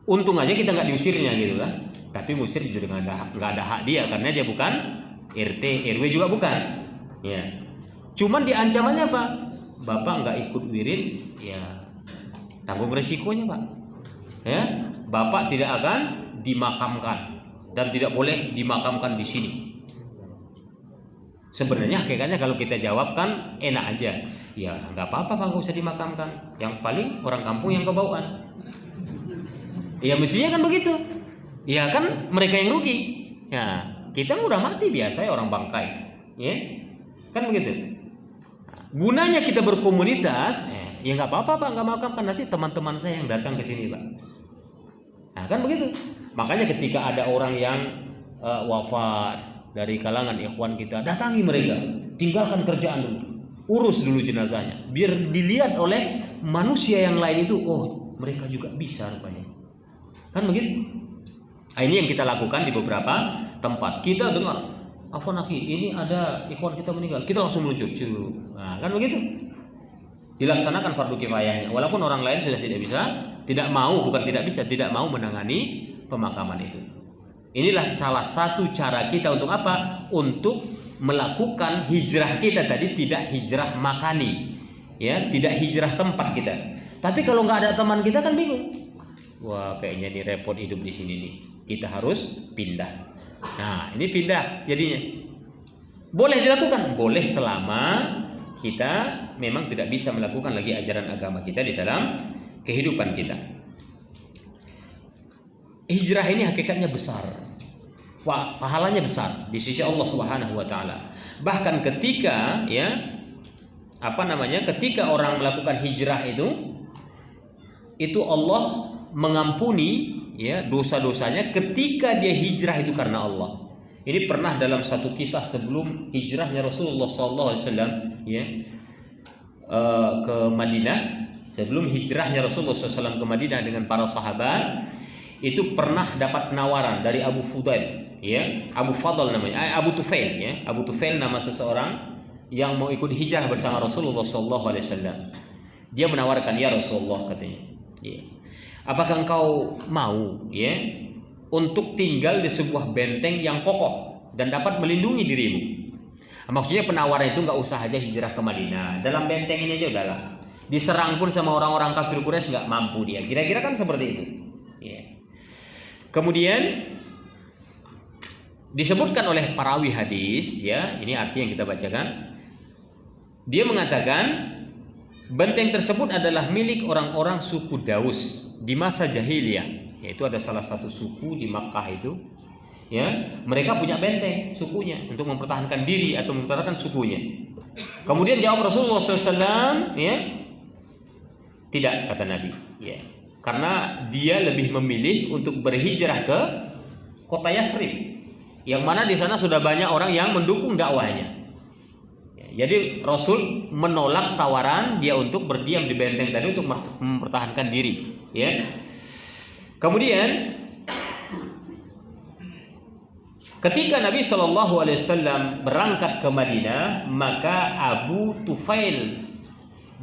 untung aja kita nggak diusirnya gitu kan. Tapi musir juga nggak ada hak dia karena dia bukan RT, RW juga bukan. Ya, cuman di ancamannya apa? Bapak nggak ikut wirid, ya tanggung resikonya, Pak. Ya, Bapak tidak akan dimakamkan dan tidak boleh dimakamkan di sini. Sebenarnya hakikatnya kalau kita jawab kan enak aja. Ya nggak apa-apa, Pak, nggak usah dimakamkan. Yang paling orang kampung yang kebauan. Ya mestinya kan begitu. Ya kan mereka yang rugi. Ya kita udah mati biasa ya orang bangkai. Ya kan begitu. Gunanya kita berkomunitas. Ya nggak apa-apa, Pak, nggak makamkan, nanti teman-teman saya yang datang ke sini, Pak. Nah kan begitu. Makanya ketika ada orang yang wafat dari kalangan ikhwan kita, datangi mereka, tinggalkan kerjaan dulu, urus dulu jenazahnya, biar dilihat oleh manusia yang lain itu, oh mereka juga bisa rupanya. Kan begitu. Nah, ini yang kita lakukan di beberapa tempat. Kita dengar, afwan akhi, ini ada ikhwan kita meninggal, kita langsung meluncur. Nah, kan begitu. Dilaksanakan fardu kifayahnya, walaupun orang lain sudah tidak bisa, tidak mau menangani pemakaman itu. Inilah salah satu cara kita untuk apa? Untuk melakukan hijrah kita tadi, tidak hijrah makani, ya, tidak hijrah tempat kita. Tapi kalau nggak ada teman kita kan bingung. Wah, kayaknya ini repot hidup di sini nih. Kita harus pindah. Nah, ini pindah jadinya. Boleh dilakukan, boleh selama kita memang tidak bisa melakukan lagi ajaran agama kita di dalam kehidupan kita. Hijrah ini hakikatnya besar, pahalanya besar di sisi Allah Subhanahu wa taala. Bahkan ketika ketika orang melakukan hijrah itu Allah mengampuni dosa-dosanya ketika dia hijrah itu karena Allah. Ini pernah dalam satu kisah sebelum hijrahnya Rasulullah SAW ke Madinah, sebelum hijrahnya Rasulullah SAW ke Madinah dengan para sahabat. Itu pernah dapat penawaran dari Abu Fudail, Abu Fadl namanya, Abu Tufail, Abu Tufail nama seseorang yang mau ikut hijrah bersama Rasulullah SAW. Dia menawarkan, ya Rasulullah, katanya, apakah engkau mau, untuk tinggal di sebuah benteng yang kokoh dan dapat melindungi dirimu? Maksudnya penawaran itu nggak usah aja hijrah ke Madinah, dalam benteng ini aja udahlah. Diserang pun sama orang-orang kafir Quraisy nggak mampu dia. Kira-kira kan seperti itu. Kemudian disebutkan oleh perawi hadis, ini arti yang kita bacakan. Dia mengatakan benteng tersebut adalah milik orang-orang suku Daus di masa jahiliyah, yaitu ada salah satu suku di Makkah itu, mereka punya benteng sukunya untuk mempertahankan diri atau mempertahankan sukunya. Kemudian jawab Rasulullah SAW, tidak, kata Nabi, karena dia lebih memilih untuk berhijrah ke kota Yathrib, yang mana di sana sudah banyak orang yang mendukung dakwahnya. Jadi Rasul menolak tawaran dia untuk berdiam di benteng tadi untuk mempertahankan diri. Kemudian ketika Nabi SAW berangkat ke Madinah, maka Abu Tufail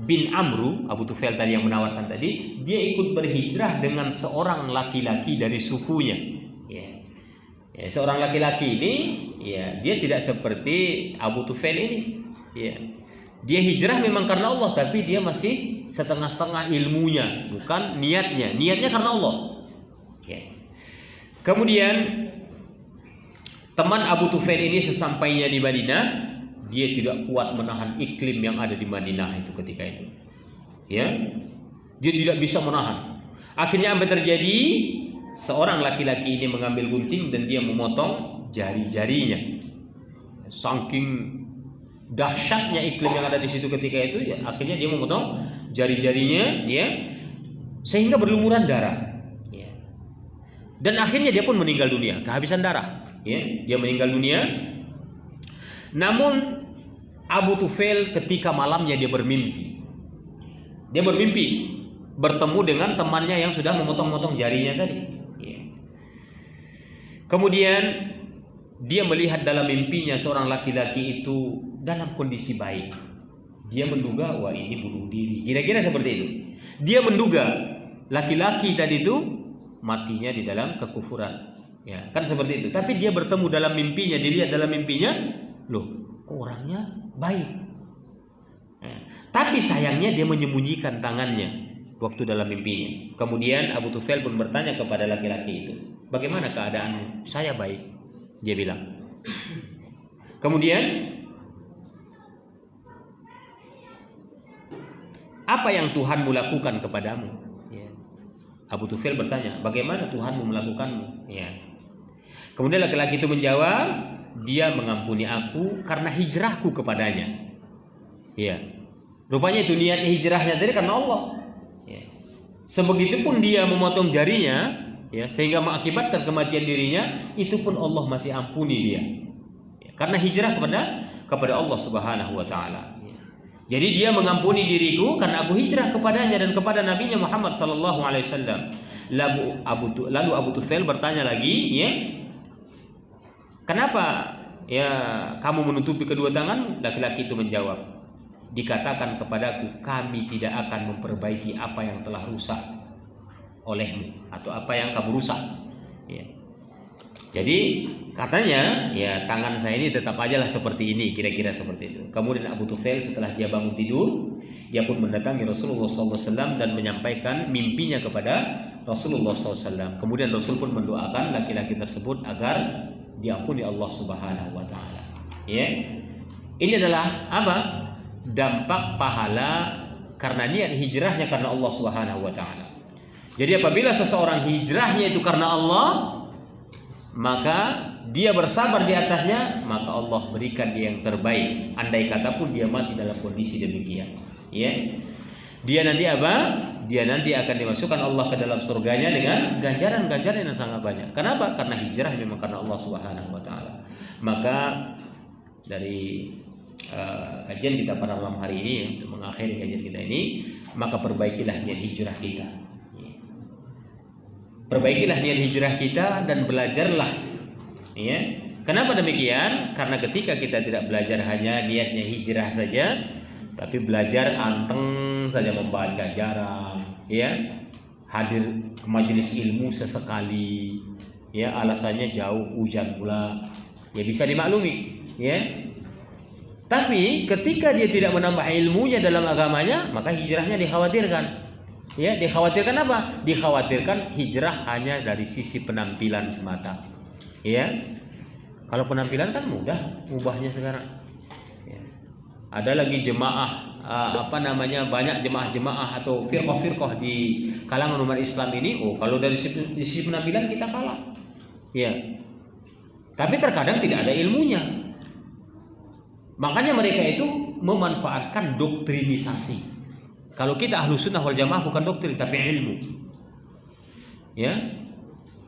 bin Amru, Abu Tufail tadi yang menawarkan tadi, dia ikut berhijrah dengan seorang laki-laki dari sukunya. Seorang laki-laki ini, dia tidak seperti Abu Tufail ini. Dia hijrah memang karena Allah, tapi dia masih setengah-setengah ilmunya, bukan niatnya. Niatnya karena Allah. Kemudian teman Abu Tufail ini sesampainya di Madinah, dia tidak kuat menahan iklim yang ada di Madinah itu ketika itu. Ya, dia tidak bisa menahan. Akhirnya apa terjadi? Seorang laki-laki ini mengambil gunting dan dia memotong jari-jarinya. Saking dahsyatnya iklim yang ada di situ ketika itu, ya, akhirnya dia memotong jari-jarinya, ya, sehingga berlumuran darah. Ya. Dan akhirnya dia pun meninggal dunia, kehabisan darah. Ya, dia meninggal dunia. Namun Abu Tufail ketika malamnya dia bermimpi. Dia bermimpi bertemu dengan temannya yang sudah memotong-motong jarinya tadi. Ya. Kemudian dia melihat dalam mimpinya seorang laki-laki itu dalam kondisi baik. Dia menduga, wah ini bunuh diri. Kira-kira seperti itu. Dia menduga laki-laki tadi itu matinya di dalam kekufuran. Ya, kan seperti itu. Tapi dia bertemu dalam mimpinya, dilihat dalam mimpinya, loh, orangnya baik. Ya. Tapi sayangnya dia menyembunyikan tangannya waktu dalam mimpinya. Kemudian Abu Tufail pun bertanya kepada laki-laki itu, bagaimana keadaanmu? Saya baik, dia bilang. Kemudian, apa yang Tuhanmu lakukan kepadamu? Ya. Abu Tufail bertanya, bagaimana Tuhanmu melakukanmu? Ya. Kemudian laki-laki itu menjawab, dia mengampuni aku karena hijrahku kepadanya. Ya. Rupanya itu niat hijrahnya tadi karena Allah. Ya. Sebegitupun dia memotong jarinya, ya, sehingga mengakibatkan kematian dirinya, itu pun Allah masih ampuni dia. Ya. Karena hijrah kepada Allah Subhanahu wa taala. Ya. Jadi dia mengampuni diriku karena aku hijrah kepadanya dan kepada Nabinya Muhammad sallallahu alaihi wasallam. Lalu Abu Tufail bertanya lagi, ya, kenapa ya kamu menutupi kedua tanganmu? Laki-laki itu menjawab, dikatakan kepadaku, kami tidak akan memperbaiki apa yang telah rusak olehmu atau apa yang kamu rusak. Ya. Jadi katanya, ya tangan saya ini tetap aja lah seperti ini, kira-kira seperti itu. Kemudian Abu Tufail setelah dia bangun tidur, dia pun mendatangi Rasulullah SAW dan menyampaikan mimpinya kepada Rasulullah SAW. Kemudian Rasul pun mendoakan laki-laki tersebut agar diampuni Allah Subhanahu wa taala. Ya. Ini adalah apa? Dampak pahala karena niat hijrahnya karena Allah Subhanahu wa taala. Jadi apabila seseorang hijrahnya itu karena Allah, maka dia bersabar di atasnya, maka Allah berikan dia yang terbaik. Andai kata pun dia mati dalam kondisi demikian. Ya. Dia nanti apa? Dia nanti akan dimasukkan Allah ke dalam surganya dengan ganjaran-ganjaran yang sangat banyak. Kenapa? Karena hijrah memang karena Allah Subhanahu wa taala. Maka dari kajian kita pada malam hari ini, untuk mengakhiri kajian kita ini, maka perbaikilah niat hijrah kita. Perbaikilah niat hijrah kita dan belajarlah. Ya. Kenapa demikian? Karena ketika kita tidak belajar hanya niatnya hijrah saja, tapi belajar anteng saja, membaca jarang, ya, hadir ke majelis ilmu sesekali, ya, alasannya jauh, hujan pula, ya bisa dimaklumi, ya. Tapi ketika dia tidak menambah ilmunya dalam agamanya, maka hijrahnya dikhawatirkan, ya. Dikhawatirkan apa? Dikhawatirkan hijrah hanya dari sisi penampilan semata, ya. Kalau penampilan kan mudah ubahnya sekarang. Ya. Ada lagi jemaah banyak jemaah-jemaah atau firqah-firqah di kalangan umat Islam ini, kalau dari sisi penampilan kita kalah. Ya. Tapi terkadang tidak ada ilmunya. Makanya mereka itu memanfaatkan doktrinisasi. Kalau kita Ahlus Sunnah wal Jamaah bukan doktrin tapi ilmu. Ya.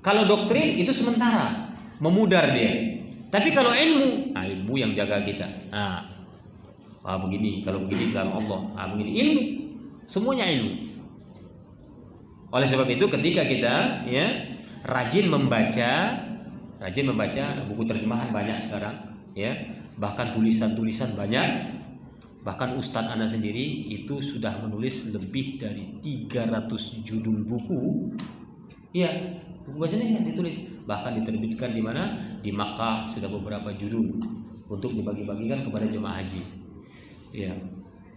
Kalau doktrin itu sementara, memudar dia. Tapi kalau ilmu yang jaga kita. Begini, kalau begini dalam Allah, begini, ilmu, semuanya ilmu. Oleh sebab itu ketika kita, ya, rajin membaca buku terjemahan banyak sekarang, ya, bahkan tulisan-tulisan banyak, bahkan Ustadz Ana sendiri itu sudah menulis lebih dari 300 judul buku, ya, buku bacanya ditulis, bahkan diterbitkan di mana? Di Makkah sudah beberapa judul untuk dibagi-bagikan kepada jemaah haji. Ya,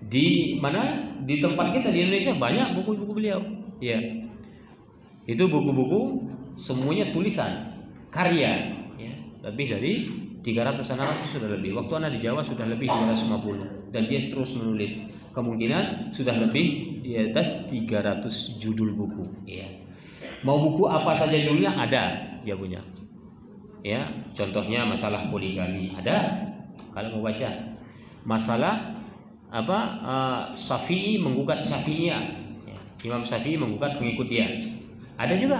di mana? Di tempat kita di Indonesia banyak buku-buku beliau. Ya, itu buku-buku semuanya tulisan, karya. Ya. lebih dari 300, anak sudah lebih. Waktu anak di Jawa sudah lebih 250 dan dia terus menulis. Kemungkinan sudah lebih di atas 300 judul buku. Ya. Mau buku apa saja judulnya ada dia punya. Ya, contohnya masalah poligami ada. Kalau mau baca masalah apa Syafi'i menggugat Syafi'iyah, ya. Imam Syafi'i menggugat pengikut dia. Ada juga.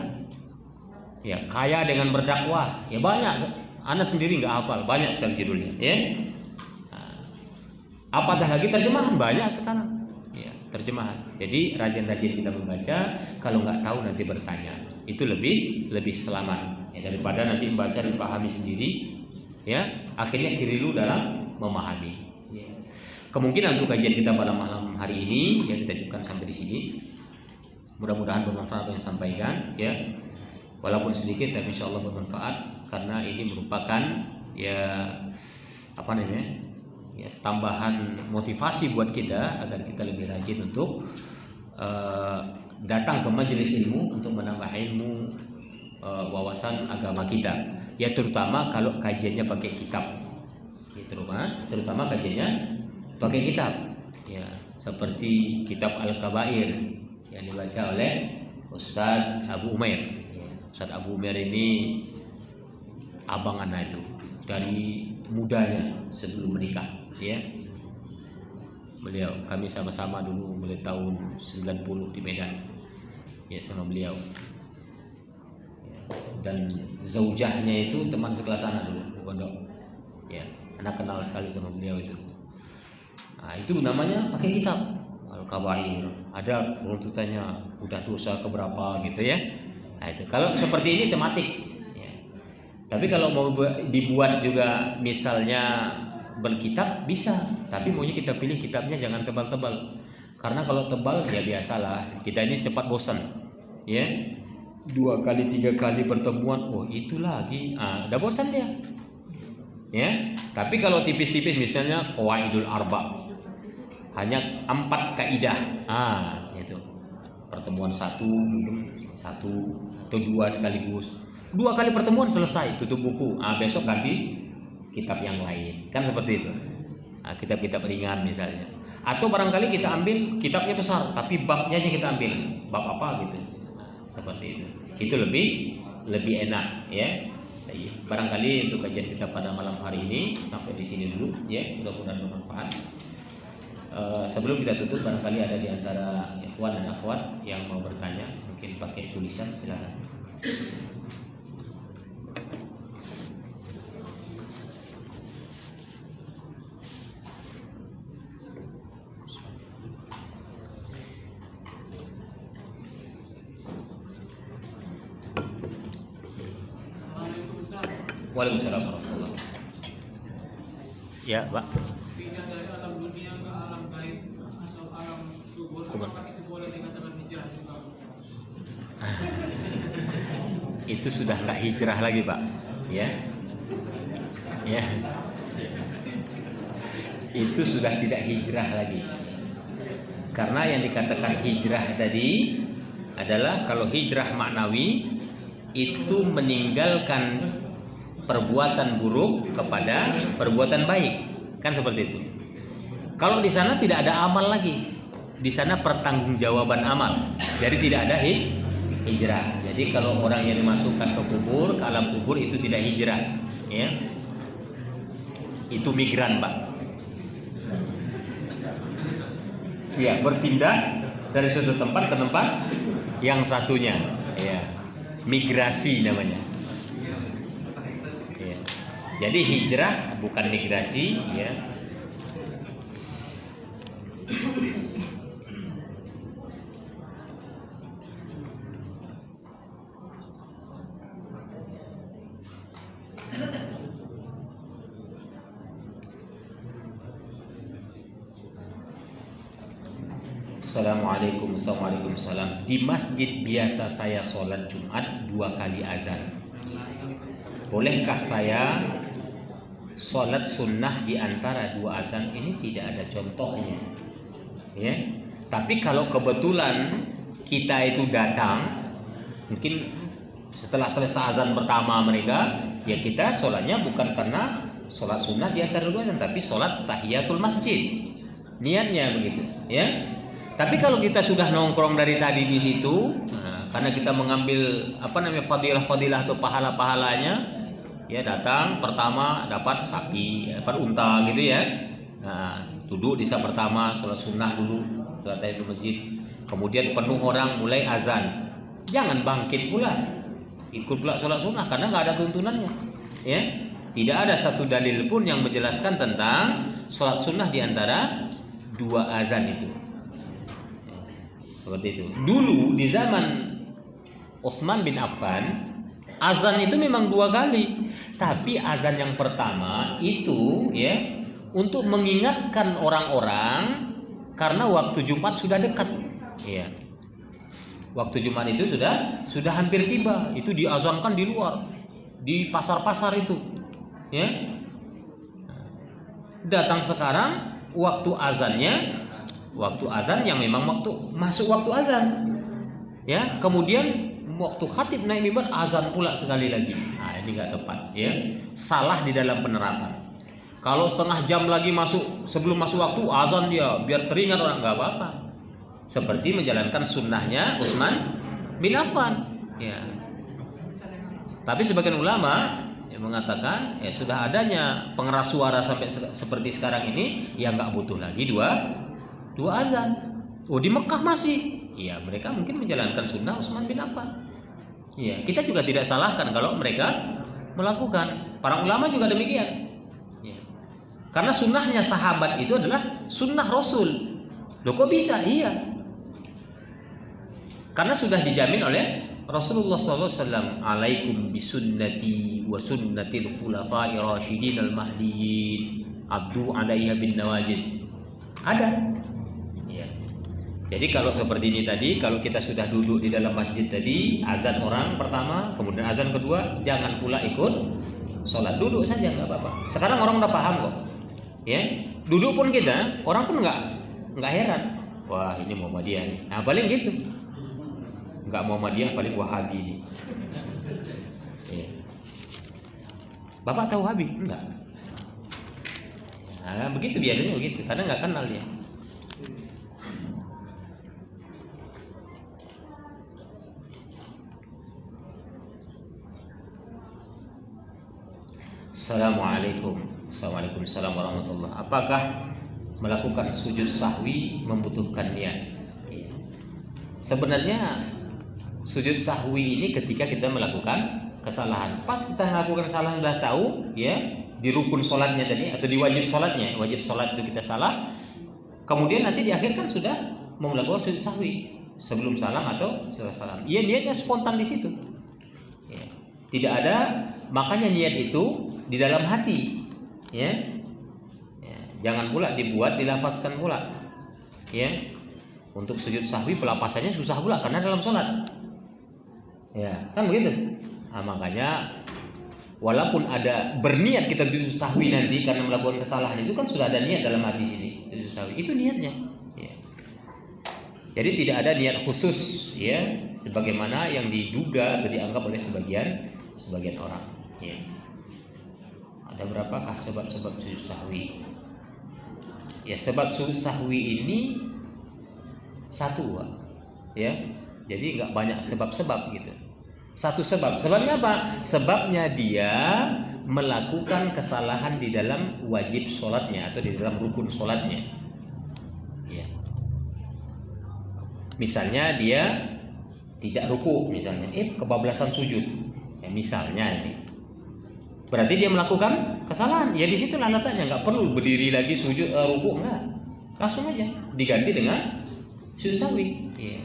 Ya, kaya dengan berdakwah. Ya banyak. Anak sendiri nggak hafal, banyak sekali judulnya. Ya. Apatah lagi terjemahan banyak sekarang. Ya, terjemahan. Jadi rajin-rajin kita membaca. Kalau nggak tahu nanti bertanya. Itu lebih selamat. Ya, daripada nanti membaca dipahami sendiri. Ya, akhirnya keliru dalam memahami. Ya. Kemungkinan untuk kajian kita pada malam hari ini yang kita cukupkan sampai di sini. Mudah-mudahan bermanfaat yang sampaikan. Ya. Walaupun sedikit tapi insya Allah bermanfaat karena ini merupakan ya apa namanya ya tambahan motivasi buat kita agar kita lebih rajin untuk datang ke majelis ilmu untuk menambah ilmu wawasan agama kita ya terutama kalau kajiannya pakai kitab ya, terutama kajiannya pakai kitab ya seperti kitab Al-Kabair yang dibaca oleh Ustadz Abu Umair. Ustadz Abu Umair ini abang anak itu dari mudanya sebelum menikah ya. Beliau kami sama-sama dulu mulai tahun 90 di Medan ya sama beliau. Dan zaujahnya itu teman sekelas anak dulu di pondok. Ya, anak kenal sekali sama beliau itu. Nah, itu namanya pakai kitab Al-Kabair. Ada runtutannya udah dosa keberapa gitu ya. Nah, itu kalau seperti ini tematik ya. Tapi kalau mau dibuat juga misalnya berkitab bisa, tapi maunya kita pilih kitabnya jangan tebal-tebal karena kalau tebal ya biasalah kita ini cepat bosan ya 2 kali 3 kali pertemuan itu lagi udah bosan dia ya. Tapi kalau tipis-tipis misalnya Qawaidul Arba hanya 4 kaidah itu pertemuan 1 atau 2 sekaligus 2 kali pertemuan selesai tutup buku besok ganti kitab yang lain kan seperti itu kitab-kitab ringan misalnya atau barangkali kita ambil kitabnya besar tapi babnya aja kita ambil bab apa gitu seperti itu lebih enak ya. Barangkali untuk kajian kita pada malam hari ini sampai di sini dulu ya mudah-mudahan bermanfaat. Sebelum kita tutup barangkali ada di antara ikhwan dan akhwat yang mau bertanya mungkin pakai tulisan silakan. Waalaikumsalam warahmatullahi wabarakatuh. Ya, Pak. Pindah dari alam dunia ke alam gaib atau alam kubur, apakah itu boleh dikatakan hijrah juga? Itu sudah nggak hijrah lagi, Pak. Ya. Ya. Itu sudah tidak hijrah lagi. Karena yang dikatakan hijrah tadi adalah kalau hijrah maknawi itu meninggalkan perbuatan buruk kepada perbuatan baik, kan seperti itu. Kalau di sana tidak ada amal lagi, di sana pertanggungjawaban amal, jadi tidak ada hijrah. Jadi kalau orang yang dimasukkan ke kubur, ke alam kubur itu tidak hijrah, ya, itu migran, Pak. Ya, berpindah dari suatu tempat ke tempat yang satunya, ya, migrasi namanya. Jadi hijrah bukan migrasi ya. Assalamualaikum salam. Di masjid biasa saya sholat Jumat 2 kali azan. Bolehkah saya sholat sunnah di antara 2 azan ini? Tidak ada contohnya ya. Tapi kalau kebetulan kita itu datang mungkin setelah selesai azan pertama mereka Ya kita sholatnya bukan karena sholat sunnah di antara dua azan, tapi sholat tahiyatul masjid. Niatnya begitu, ya. Tapi kalau kita sudah nongkrong dari tadi di situ, karena kita mengambil fadilah-fadilah atau pahala-pahalanya, ya datang pertama dapat sapi, dapat unta gitu ya. Nah, duduk di saat pertama sholat sunnah dulu, sholat tahiyatul masjid. Kemudian penuh orang mulai azan, jangan bangkit pula. Ikut pula sholat sunnah karena nggak ada tuntunannya, ya. Tidak ada satu dalil pun yang menjelaskan tentang sholat sunnah di antara dua azan itu. Seperti itu. Dulu di zaman Utsman bin Affan, azan itu memang 2 kali, tapi azan yang pertama itu ya untuk mengingatkan orang-orang karena waktu Jumat sudah dekat, ya. Waktu Jumat itu sudah hampir tiba. Itu diazankan di luar, di pasar-pasar itu, ya. Datang sekarang waktu azan yang memang masuk waktu azan, ya. Kemudian waktu khatib naik mimbar azan pula sekali lagi. Nah, ini nggak tepat, ya. Salah di dalam penerapan. Kalau setengah jam lagi sebelum masuk waktu azan dia biar teringat orang, nggak apa-apa. Seperti menjalankan sunnahnya Utsman bin Affan, ya. Tapi sebagian ulama yang mengatakan ya sudah adanya pengeras suara sampai seperti sekarang ini, ya nggak butuh lagi dua azan. Oh di Mekah masih, ya mereka mungkin menjalankan sunnah Utsman bin Affan. Ya kita juga tidak salahkan kalau mereka melakukan. Para ulama juga demikian. Ya. Karena sunnahnya sahabat itu adalah sunnah Rasul. Loh kok bisa? Iya. Karena sudah dijamin oleh Rasulullah SAW, alaikum bisunnati wa sunnatil khulafai rasyidin al-mahdiyyin addu 'alaiha bin nawajid. Ada. Ya. Jadi kalau seperti ini tadi, kalau kita sudah duduk di dalam masjid tadi, azan orang pertama, kemudian azan kedua, jangan pula ikut sholat, duduk saja nggak apa-apa. Sekarang orang udah paham kok. Ya, duduk pun kita, orang pun nggak heran. Wah ini Muhammadiyah nih. Nah paling gitu. Nggak Muhammadiyah, paling Wahabi nih. Ya. Bapak tahu Wahabi? Enggak. Nah, begitu biasanya begitu, karena nggak kenal dia. Assalamualaikum warahmatullahi wabarakatuh. Apakah melakukan sujud sahwi membutuhkan niat? Sebenarnya sujud sahwi ini ketika kita melakukan kesalahan. Pas kita melakukan kesalahan sudah tahu, ya, di rukun sholatnya tadi atau di wajib sholatnya, wajib sholat itu kita salah. Kemudian nanti di akhir kan sudah mau melakukan sujud sahwi sebelum salam atau setelah salam. Ya niatnya spontan di situ. Ya. Tidak ada, makanya niat itu di dalam hati, ya. Ya. Jangan pula dibuat dilafazkan pula, ya. Untuk sujud sahwi pelapasannya susah pula karena dalam sholat, ya kan begitu. Nah, makanya walaupun ada berniat kita sujud sahwi nanti karena melakukan kesalahan itu kan sudah ada niat dalam hati sini sujud sahwi itu niatnya, ya. Jadi tidak ada niat khusus, ya, sebagaimana yang diduga atau dianggap oleh sebagian orang, ya. Ada berapakah sebab-sebab sujud sahwi? Ya sebab sujud sahwi ini satu, ya. Jadi nggak banyak sebab-sebab gitu. Satu sebab. Sebabnya apa? Sebabnya dia melakukan kesalahan di dalam wajib sholatnya atau di dalam rukun sholatnya. Ya. Misalnya dia tidak ruku, misalnya, kebablasan sujud. Ya, misalnya ini. Berarti dia melakukan kesalahan. Ya di situ letaknya, nggak perlu berdiri lagi sujud ruku, enggak. Langsung aja diganti dengan sujud sahwi, ya.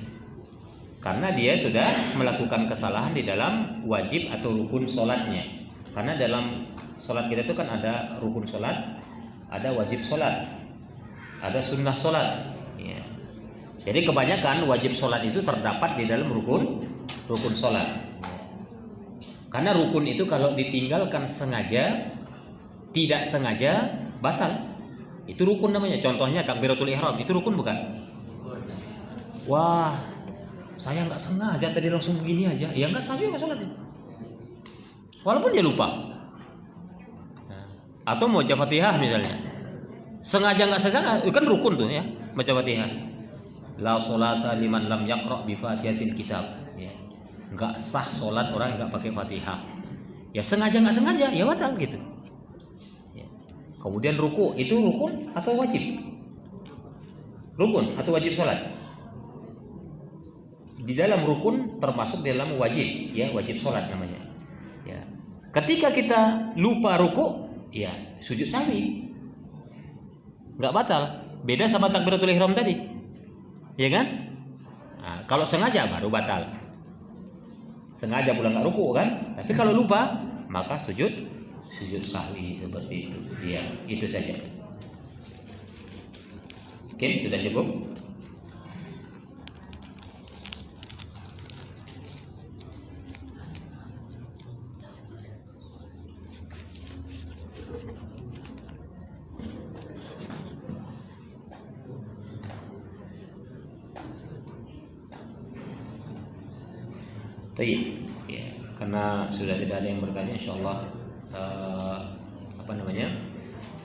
Karena dia sudah melakukan kesalahan di dalam wajib atau rukun sholatnya. Karena dalam sholat kita itu kan ada rukun sholat, ada wajib sholat, ada sunnah sholat, ya. Jadi kebanyakan wajib sholat itu terdapat di dalam rukun sholat. Karena rukun itu kalau ditinggalkan sengaja, tidak sengaja, batal. Itu rukun namanya. Contohnya takbiratul ihram, itu rukun bukan? Wah, saya nggak sengaja tadi langsung begini aja. Ya nggak sah juga sholatnya. Walaupun dia lupa. atau mau baca Fatihah misalnya. Sengaja nggak sengaja kan rukun tuh ya, baca Fatihah. La sholata liman lam yaqra bi Fatihatil kitab. Ya. Nggak sah sholat orang yang nggak pakai Fatihah. Ya sengaja nggak sengaja ya batal gitu. Ya. Kemudian ruku itu rukun atau wajib? Rukun atau wajib sholat? Di dalam rukun termasuk dalam wajib, ya wajib sholat namanya. Ya. Ketika kita lupa ruku, ya sujud sahwi, nggak batal. Beda sama takbiratul ihram tadi, ya kan? Nah, kalau sengaja baru batal. Sengaja pula nggak ruku kan? Tapi kalau lupa, maka sujud sahwi seperti itu. Ya, itu saja. Oke, sudah cukup. Baik, ya, karena sudah tidak ada yang bertanya, insyaallah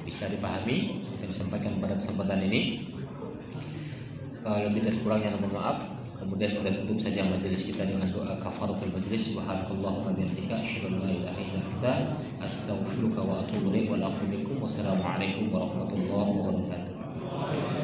bisa dipahami dan disampaikan pada kesempatan ini. Lebih dan kurangnya mohon maaf. Kemudian kita tutup saja majelis kita dengan doa kafaratul majlis. Subhanakallahumma bihamdika asyhadu an la ilaha illa anta astaghfiruka wa atubu ilaik. Wassalamualaikum warahmatullahi wabarakatuh.